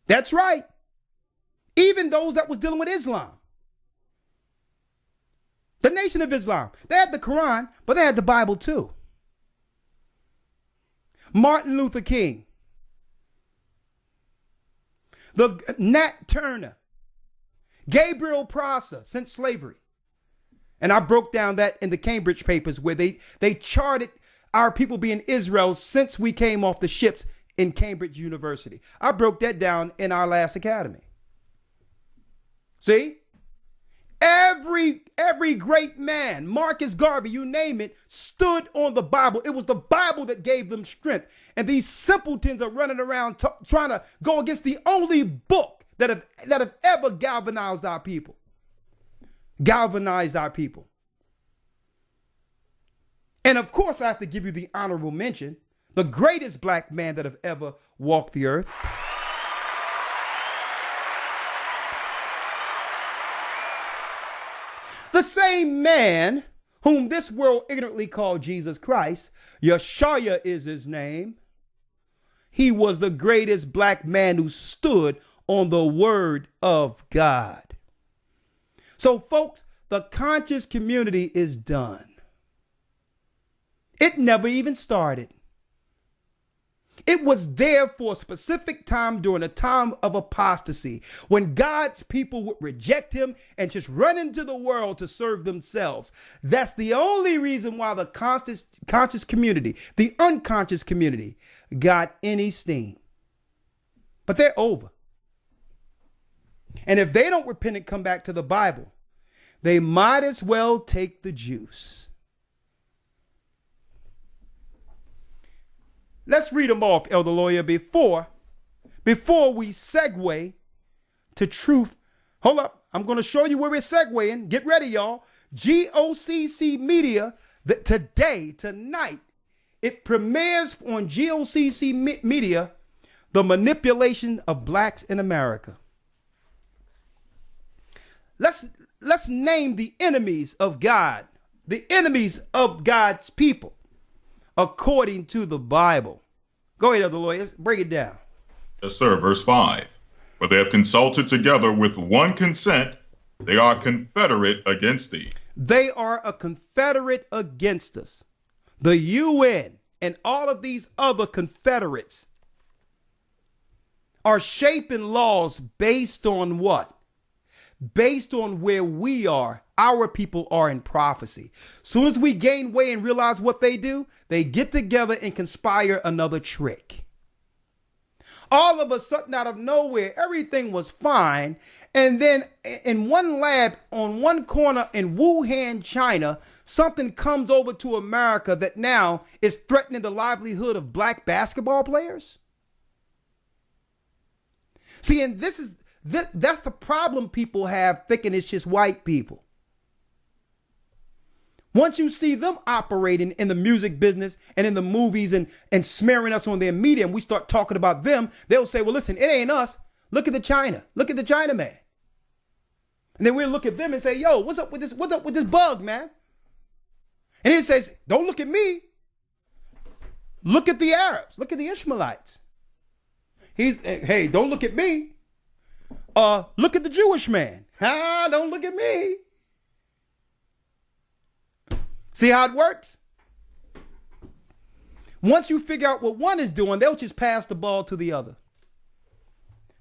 That's right. Even those that was dealing with Islam. The Nation of Islam. They had the Quran, but they had the Bible too. Martin Luther King. The Nat Turner. Gabriel Prosser since slavery. And I broke down that in the Cambridge papers where they charted our people being Israel since we came off the ships in Cambridge University. I broke that down in our last academy. See? Every great man, Marcus Garvey, you name it, stood on the Bible. It was the Bible that gave them strength. And these simpletons are running around trying to go against the only book that have ever galvanized our people. And of course, I have to give you the honorable mention, the greatest black man that have ever walked the earth. The same man whom this world ignorantly called Jesus Christ, Yeshua is his name. He was the greatest black man who stood on the word of God. So folks, the conscious community is done. It never even started. It was there for a specific time during a time of apostasy when God's people would reject him and just run into the world to serve themselves. That's the only reason why the conscious community, the unconscious community, got any steam. But they're over. And if they don't repent and come back to the Bible, they might as well take the juice. Let's read them off, Elder Lawyer, before we segue to truth. Hold up. I'm going to show you where we're segueing. Get ready, y'all. GOCC Media, tonight, it premieres on GOCC Media, The Manipulation of Blacks in America. Let's name the enemies of God, the enemies of God's people, according to the Bible. Go ahead, Elder Lawyer. Break it down. Yes, sir. Verse 5. For they have consulted together with one consent. They are confederate against thee. They are a confederate against us. The UN and all of these other confederates are shaping laws based on what? Based on where we are, our people are in prophecy. Soon as we gain weight and realize what they do, they get together and conspire another trick. All of a sudden, out of nowhere, everything was fine. And then in one lab on one corner in Wuhan, China, something comes over to America that now is threatening the livelihood of black basketball players. See, and that's the problem people have, thinking it's just white people. Once you see them operating in the music business and in the movies and smearing us on their media, and we start talking about them, they'll say, well, listen, it ain't us. Look at the China. Look at the China man. And then we'll look at them and say, yo, what's up with this? What's up with this bug, man? And he says, don't look at me. Look at the Arabs. Look at the Ishmaelites. Hey, don't look at me. Look at the Jewish man. Don't look at me. See how it works? Once you figure out what one is doing, they'll just pass the ball to the other.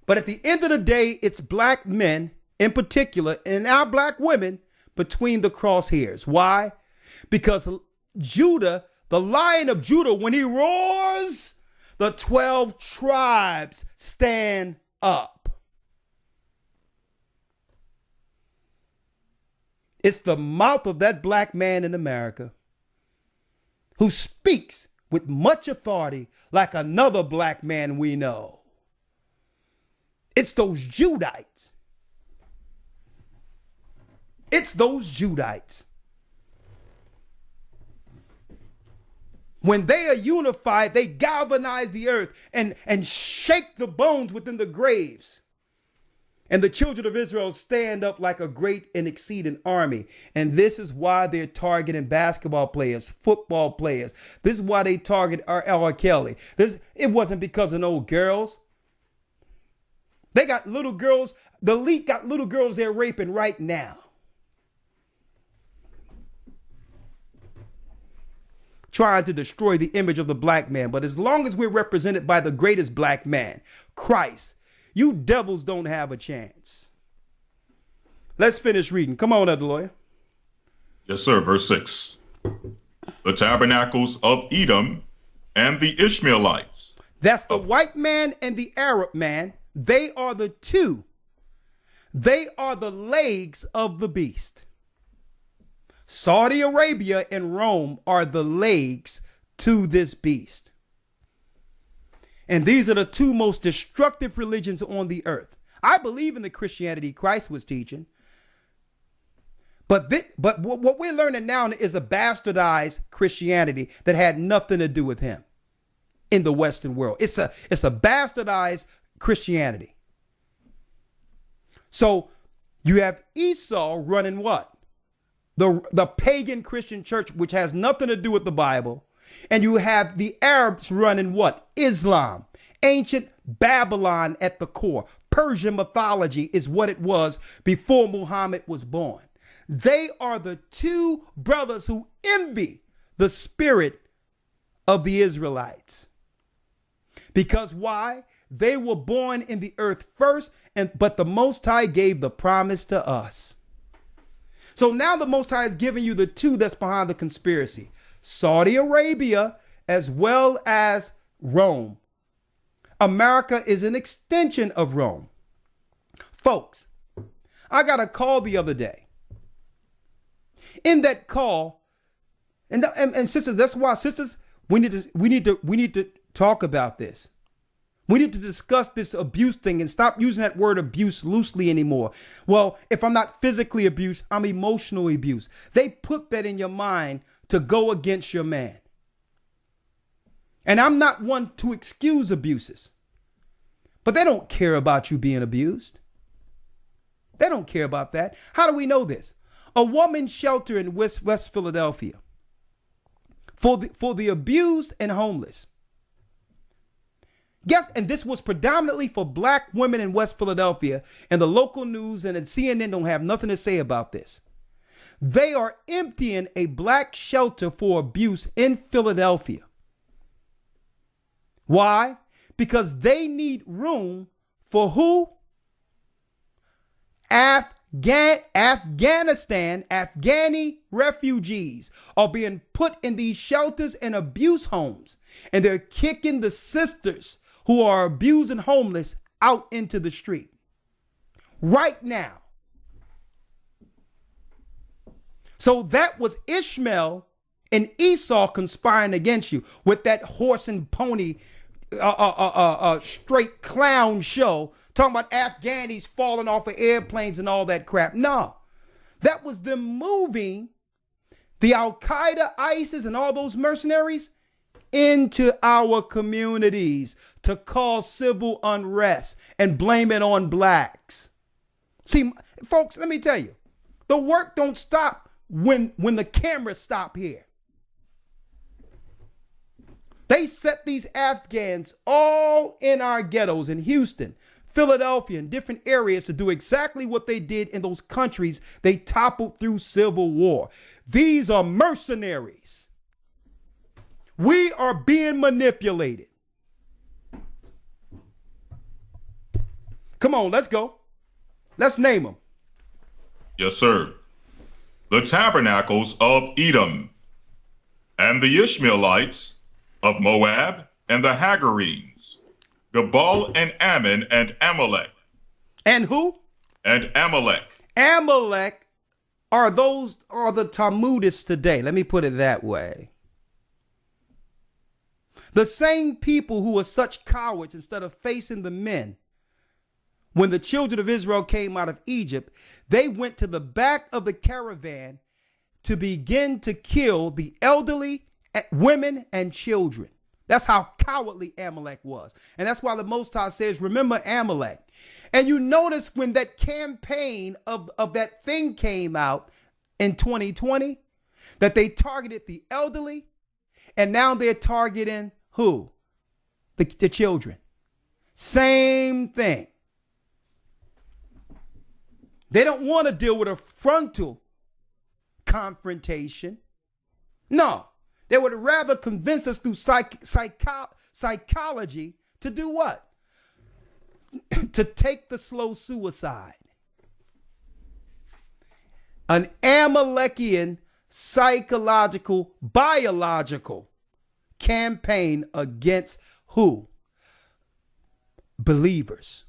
But at the end of the day, it's black men in particular and now black women between the crosshairs. Why? Because Judah, the Lion of Judah, when he roars, the 12 tribes stand up. It's the mouth of that black man in America who speaks with much authority like another black man we know. It's those Judites. It's those Judites. When they are unified, they galvanize the earth and shake the bones within the graves. And the children of Israel stand up like a great and exceeding army. And this is why they're targeting basketball players, football players. This is why they target R. Kelly. It wasn't because of no girls. They got little girls. The elite got little girls they're raping right now. Trying to destroy the image of the black man. But as long as we're represented by the greatest black man, Christ, you devils don't have a chance. Let's finish reading. Come on, Elder Lawyer. Yes, sir. Verse 6. The tabernacles of Edom and the Ishmaelites. That's the white man and the Arab man. They are the two. They are the legs of the beast. Saudi Arabia and Rome are the legs to this beast. And these are the two most destructive religions on the earth. I believe in the Christianity Christ was teaching. But what we're learning now is a bastardized Christianity that had nothing to do with him in the Western world. It's a bastardized Christianity. So you have Esau running what? The pagan Christian church, which has nothing to do with the Bible. And you have the Arabs running what? Islam, ancient Babylon at the core. Persian mythology is what it was before Muhammad was born. They are the two brothers who envy the spirit of the Israelites. Because why? They were born in the earth first, but the Most High gave the promise to us. So now the Most High is giving you the two that's behind the conspiracy. Saudi Arabia as well as Rome. America is an extension of Rome. Folks, I got a call the other day. In that call, and sisters, that's why, sisters, we need to talk about this. We need to discuss this abuse thing and stop using that word abuse loosely anymore. Well, if I'm not physically abused, I'm emotionally abused. They put that in your mind to go against your man. And I'm not one to excuse abuses, but they don't care about you being abused. They don't care about that. How do we know this? A woman's shelter in West Philadelphia for the abused and homeless. Yes, and this was predominantly for black women in West Philadelphia, and the local news and CNN don't have nothing to say about this. They are emptying a black shelter for abuse in Philadelphia. Why? Because they need room for who? Afghani refugees are being put in these shelters and abuse homes, and they're kicking the sisters who are abused and homeless out into the street right now. So that was Ishmael and Esau conspiring against you with that horse and pony straight clown show talking about Afghanis falling off of airplanes and all that crap. No, that was them moving the Al-Qaeda, ISIS, and all those mercenaries into our communities to cause civil unrest and blame it on blacks. See, folks, let me tell you, the work don't stop when the cameras stop here. They set these Afghans all in our ghettos in Houston, Philadelphia, and different areas to do exactly what they did in those countries they toppled through civil war. These are mercenaries. We are being manipulated. Come on, let's go. Let's name them. Yes, sir. The tabernacles of Edom and the Ishmaelites of Moab and the Hagarenes, Gebal and Ammon and Amalek. And who? And Amalek. Amalek are the Talmudists today. Let me put it that way. The same people who were such cowards, instead of facing the men, when the children of Israel came out of Egypt, they went to the back of the caravan to begin to kill the elderly, women, and children. That's how cowardly Amalek was. And that's why the Most High says, remember Amalek. And you notice when that campaign of that thing came out in 2020, that they targeted the elderly, and now they're targeting who? The children. Same thing. They don't want to deal with a frontal confrontation. No, they would rather convince us through psychology to do what? To take the slow suicide. An Amalekian psychological, biological campaign against who? Believers.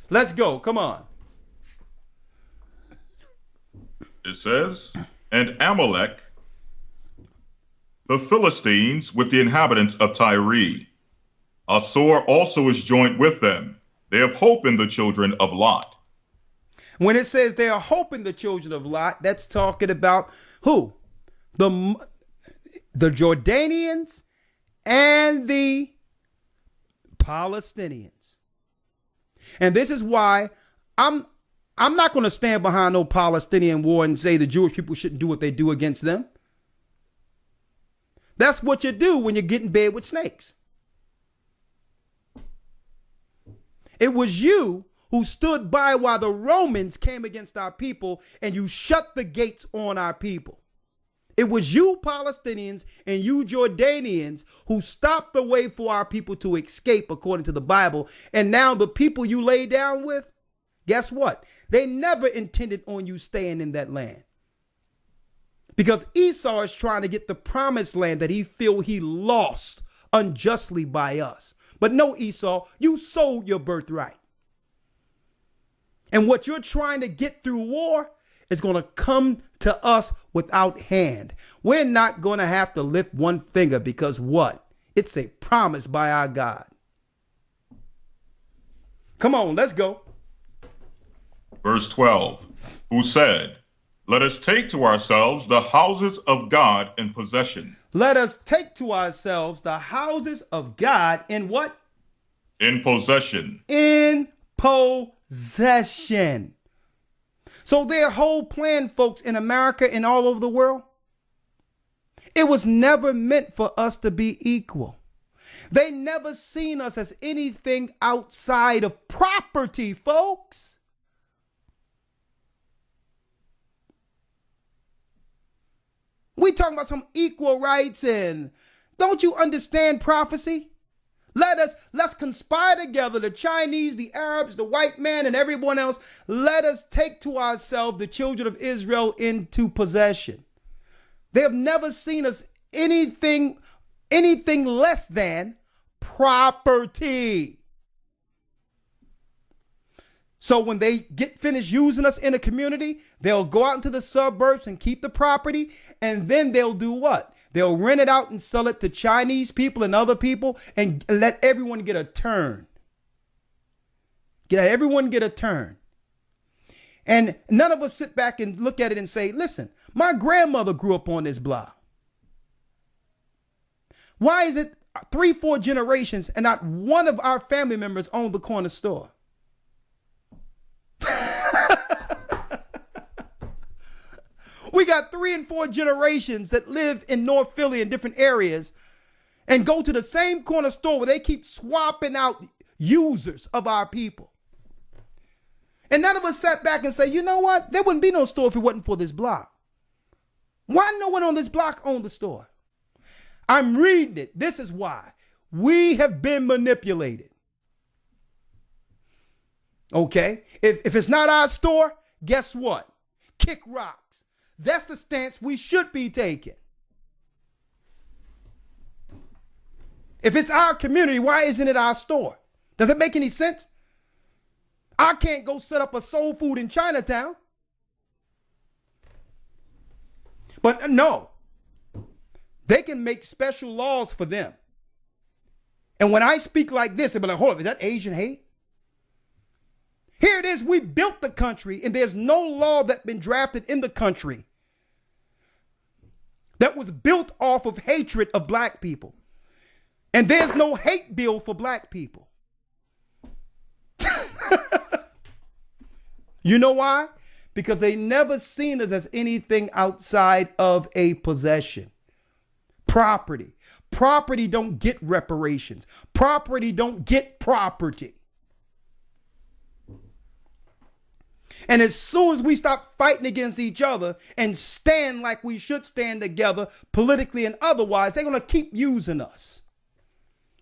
Let's go. Come on. It says, and Amalek, the Philistines with the inhabitants of Tyre. Assur also is joined with them. They have hope in the children of Lot. When it says they are hoping the children of Lot, that's talking about who? The Jordanians and the Palestinians. And this is why I'm not going to stand behind no Palestinian war and say the Jewish people shouldn't do what they do against them. That's what you do when you get in bed with snakes. It was you who stood by while the Romans came against our people, and you shut the gates on our people. It was you Palestinians and you Jordanians who stopped the way for our people to escape according to the Bible. And now the people you lay down with, guess what? They never intended on you staying in that land. Because Esau is trying to get the promised land that he feel he lost unjustly by us. But no, Esau, you sold your birthright. And what you're trying to get through war is going to come to us without hand. We're not going to have to lift one finger because what? It's a promise by our God. Come on, let's go. Verse 12, who said, let us take to ourselves the houses of God in possession. Let us take to ourselves the houses of God in what? In possession. In possession. So their whole plan, folks, in America and all over the world, it was never meant for us to be equal. They never seen us as anything outside of property, folks. We talking about some equal rights, and don't you understand prophecy? Let's conspire together, the Chinese, the Arabs, the white man, and everyone else. Let us take to ourselves the children of Israel into possession. They have never seen us anything less than property. So when they get finished using us in a community, they'll go out into the suburbs and keep the property. And then they'll do what? They'll rent it out and sell it to Chinese people and other people and let everyone get a turn. Let everyone get a turn. And none of us sit back and look at it and say, listen, my grandmother grew up on this block. Why is it 3-4 generations and not one of our family members owned the corner store? We got 3 and 4 generations that live in North Philly in different areas and go to the same corner store where they keep swapping out users of our people. And none of us sat back and say, you know what? There wouldn't be no store if it wasn't for this block. Why no one on this block owned the store? I'm reading it. This is why. We have been manipulated. Okay? If it's not our store, guess what? Kick rocks. That's the stance we should be taking. If it's our community, why isn't it our store? Does it make any sense? I can't go set up a soul food in Chinatown. But no, They can make special laws for them. And when I speak like this, they'll be like, hold up, is that Asian hate? Here it is, we built the country, and there's no law that's been drafted in the country that was built off of hatred of black people. And there's no hate bill for black people. You know why? Because they never seen us as anything outside of a possession. Property. Property don't get reparations. Property don't get property. And as soon as we stop fighting against each other and stand like we should stand together politically and otherwise, they're going to keep using us.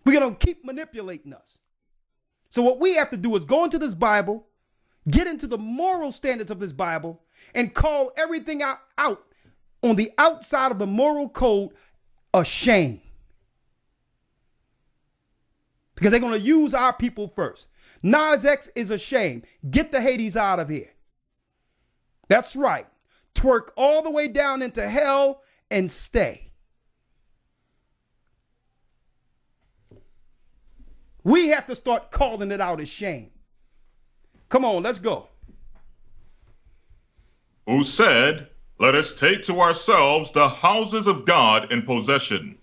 We're going to keep manipulating us. So what we have to do is go into this Bible, get into the moral standards of this Bible, and call everything out on the outside of the moral code a shame. Because they're going to use our people first. Nas X is a shame. Get the Hades out of here. That's right. Twerk all the way down into hell and stay. We have to start calling it out as shame. Come on, let's go. Who said, "Let us take to ourselves the houses of God in possession."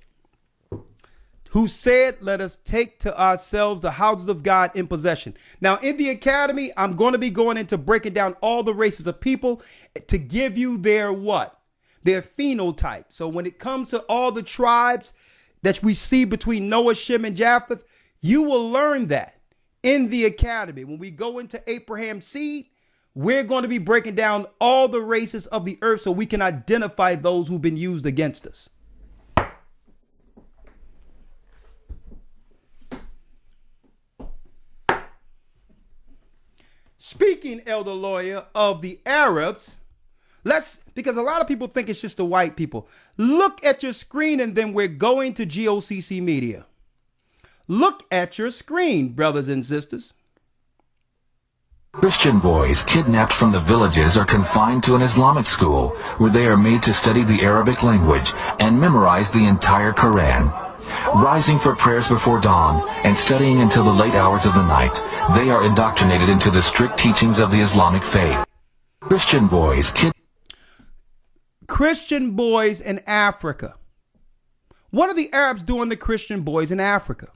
Who said, let us take to ourselves the houses of God in possession. Now, in the academy, I'm going to be going into breaking down all the races of people to give you their what? Their phenotype. So when it comes to all the tribes that we see between Noah, Shem, and Japheth, you will learn that in the academy. When we go into Abraham's seed, we're going to be breaking down all the races of the earth so we can identify those who've been used against us. Speaking, elder lawyer, of the Arabs, because a lot of people think it's just the white people. Look at your screen, and then we're going to GOCC Media. Look at your screen, brothers and sisters. Christian boys kidnapped from the villages are confined to an Islamic school where they are made to study the Arabic language and memorize the entire Quran. Rising for prayers before dawn and studying until the late hours of the night, they are indoctrinated into the strict teachings of the Islamic faith. Christian boys in Africa. What are the Arabs doing to Christian boys in Africa?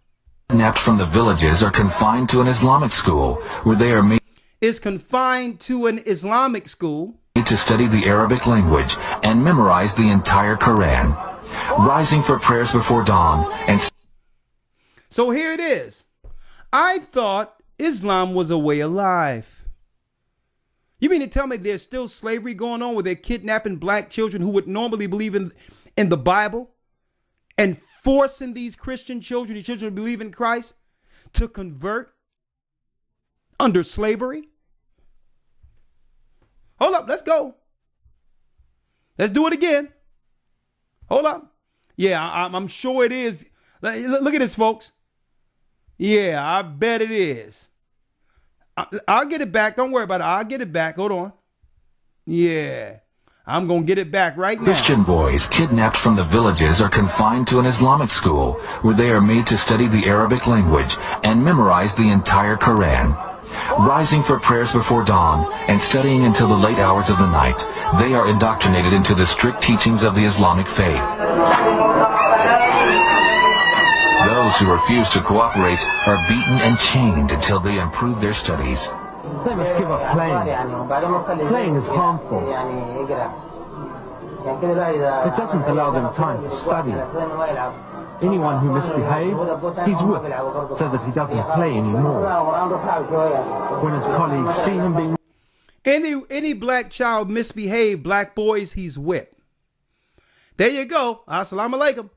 Kidnapped from the villages are confined to an Islamic school where they are made to study the Arabic language and memorize the entire Quran. Rising for prayers before dawn and so here it is. I thought Islam was a way of life. You mean to tell me there's still slavery going on where they're kidnapping black children who would normally believe in the Bible and forcing these Christian children, these children who believe in Christ, to convert under slavery? Hold up, let's go. Let's do it again. Hold up. Yeah, I'm sure it is. Look at this, folks. Yeah, I bet it is. I'll get it back. Don't worry about it. I'll get it back. Hold on. Yeah, I'm going to get it back right now. Christian boys kidnapped from the villages are confined to an Islamic school where they are made to study the Arabic language and memorize the entire Quran. Rising for prayers before dawn and studying until the late hours of the night, they are indoctrinated into the strict teachings of the Islamic faith. Those who refuse to cooperate are beaten and chained until they improve their studies. They must give up playing. Playing is harmful. It doesn't allow them time to study. Anyone who misbehaves, he's whipped so that he doesn't play anymore. When his colleagues see him being... Any black child misbehave, black boys, he's whipped. There you go. Assalamu alaikum.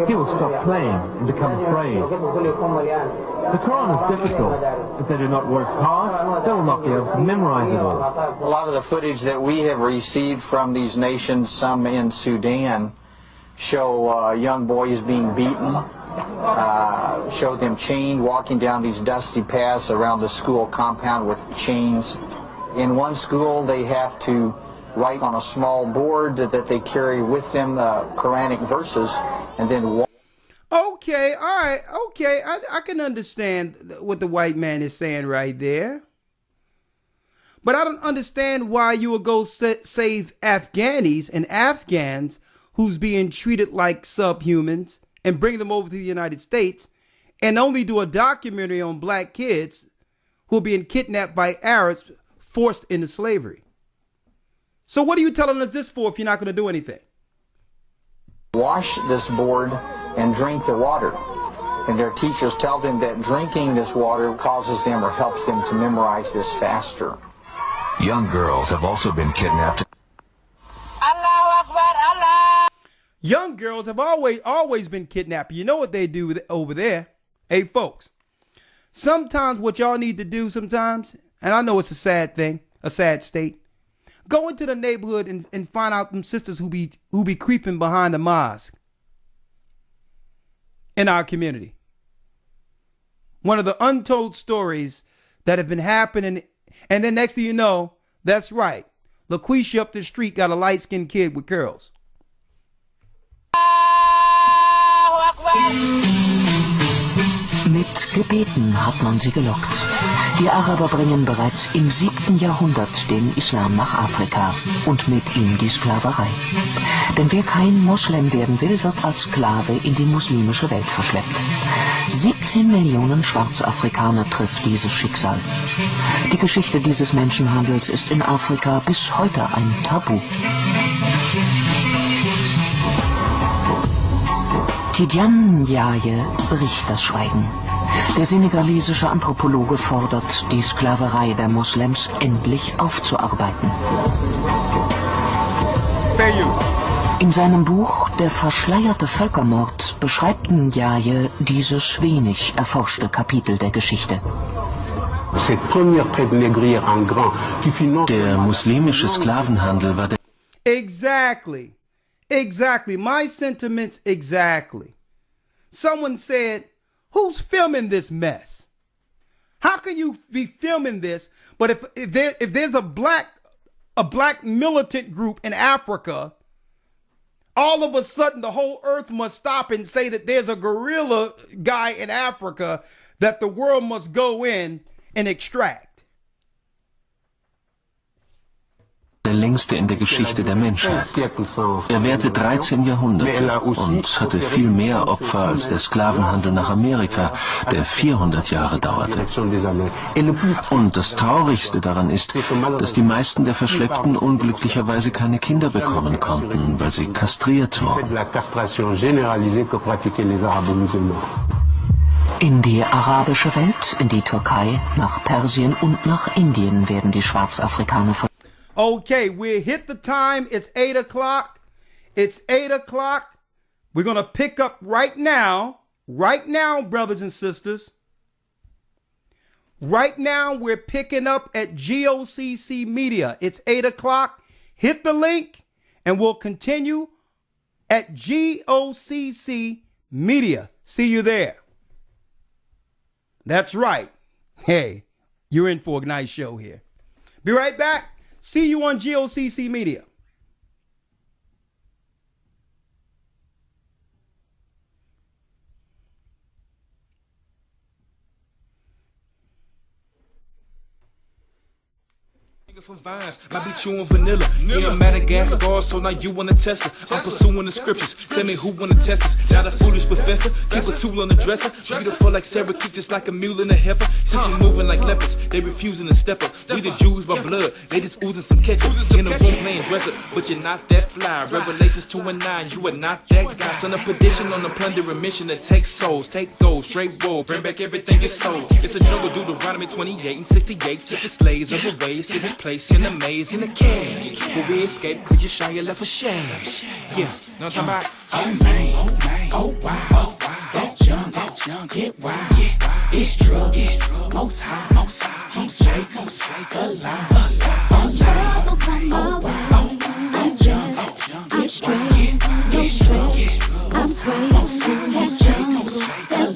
He will stop playing and become afraid. The Quran is difficult. If they do not work hard, they will not be able to memorize it all. A lot of the footage that we have received from these nations, some in Sudan, show young boys being beaten, show them chained, walking down these dusty paths around the school compound with chains. In one school, they have to write on a small board that they carry with them Quranic verses, and then walk. Okay, all right, okay. I can understand what the white man is saying right there. But I don't understand why you would go save Afghanis and Afghans who's being treated like subhumans and bring them over to the United States and only do a documentary on black kids who are being kidnapped by Arabs forced into slavery. So what are you telling us this for if you're not going to do anything? Wash this board and drink the water. And their teachers tell them that drinking this water causes them or helps them to memorize this faster. Young girls have also been kidnapped. Allahu Akbar, Allah. Young girls have always been kidnapped. You know what they do over there? Hey, folks, sometimes what y'all need to do sometimes, and I know it's a sad thing, a sad state, go into the neighborhood and find out them sisters who be creeping behind the mosque in our community. One of the untold stories that have been happening, and then next thing you know, that's right, LaQuisha up the street got a light-skinned kid with curls. Allahu Akbar. Mit Gebeten hat man sie gelockt. Die Araber bringen bereits im 7. Jahrhundert den Islam nach Afrika und mit ihm die Sklaverei. Denn wer kein Moslem werden will, wird als Sklave in die muslimische Welt verschleppt. 17 Millionen Schwarzafrikaner trifft dieses Schicksal. Die Geschichte dieses Menschenhandels ist in Afrika bis heute ein Tabu. Tidiane Ndiaye bricht das Schweigen. Der senegalesische Anthropologe fordert, die Sklaverei der Moslems endlich aufzuarbeiten. In seinem Buch Der verschleierte Völkermord beschreibt Ndiaye dieses wenig erforschte Kapitel der Geschichte. Der muslimische Sklavenhandel war der Exactly. My sentiments exactly. Someone said, who's filming this mess? How can you be filming this? But if there's a black militant group in Africa, all of a sudden the whole earth must stop and say that there's a guerrilla guy in Africa that the world must go in and extract. der längste in der Geschichte der Menschheit. Er währte 13 Jahrhunderte und hatte viel mehr Opfer als der Sklavenhandel nach Amerika, der 400 Jahre dauerte. Und das Traurigste daran ist, dass die meisten der Verschleppten unglücklicherweise keine Kinder bekommen konnten, weil sie kastriert wurden. In die arabische Welt, in die Türkei, nach Persien und nach Indien werden die Schwarzafrikaner verfolgt. Okay, we hit the time. It's 8 o'clock. It's 8 o'clock. We're going to pick up right now, brothers and sisters. Right now, we're picking up at GOCC Media. It's 8 o'clock. Hit the link and we'll continue at GOCC Media. See you there. That's right. Hey, you're in for a nice show here. Be right back. See you on GOCC Media. From vines, might be chewing vanilla. Yeah, Madagascar, so now you wanna test it. I'm pursuing the scriptures. Tell me who wanna test this. Not a foolish professor. Keep a tool on the dresser. Beautiful like Sarah, keep just like a mule in a heifer. Since we moving like leopards, they refusing to step up. We the Jews by blood, they just oozing some ketchup. In the room playing dresser, but you're not that fly. Revelations 2:9, you are not that guy. Son of perdition on a plundering mission to take souls, take gold, straight roll, bring back everything it's sold. It's a jungle, Deuteronomy 28 and 68. Took the slaves of the ways to this place. In the maze, in the cage, but we escaped cause you shy, you left a shame. Yeah, know what I'm talking about? Oh man, oh wow, that junk, get wild. It's drug, most high, keep shake, alive. Oh wow, that junk, get straight, I'm spraying that jungle, that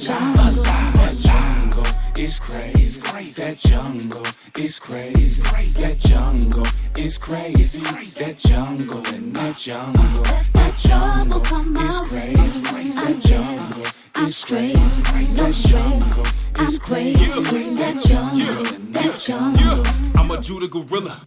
jungle is crazy, that jungle is crazy, that jungle is crazy. That jungle and that jungle, that jungle is crazy. That jungle is crazy. That jungle is crazy. That jungle and that jungle. I'm a Judah gorilla.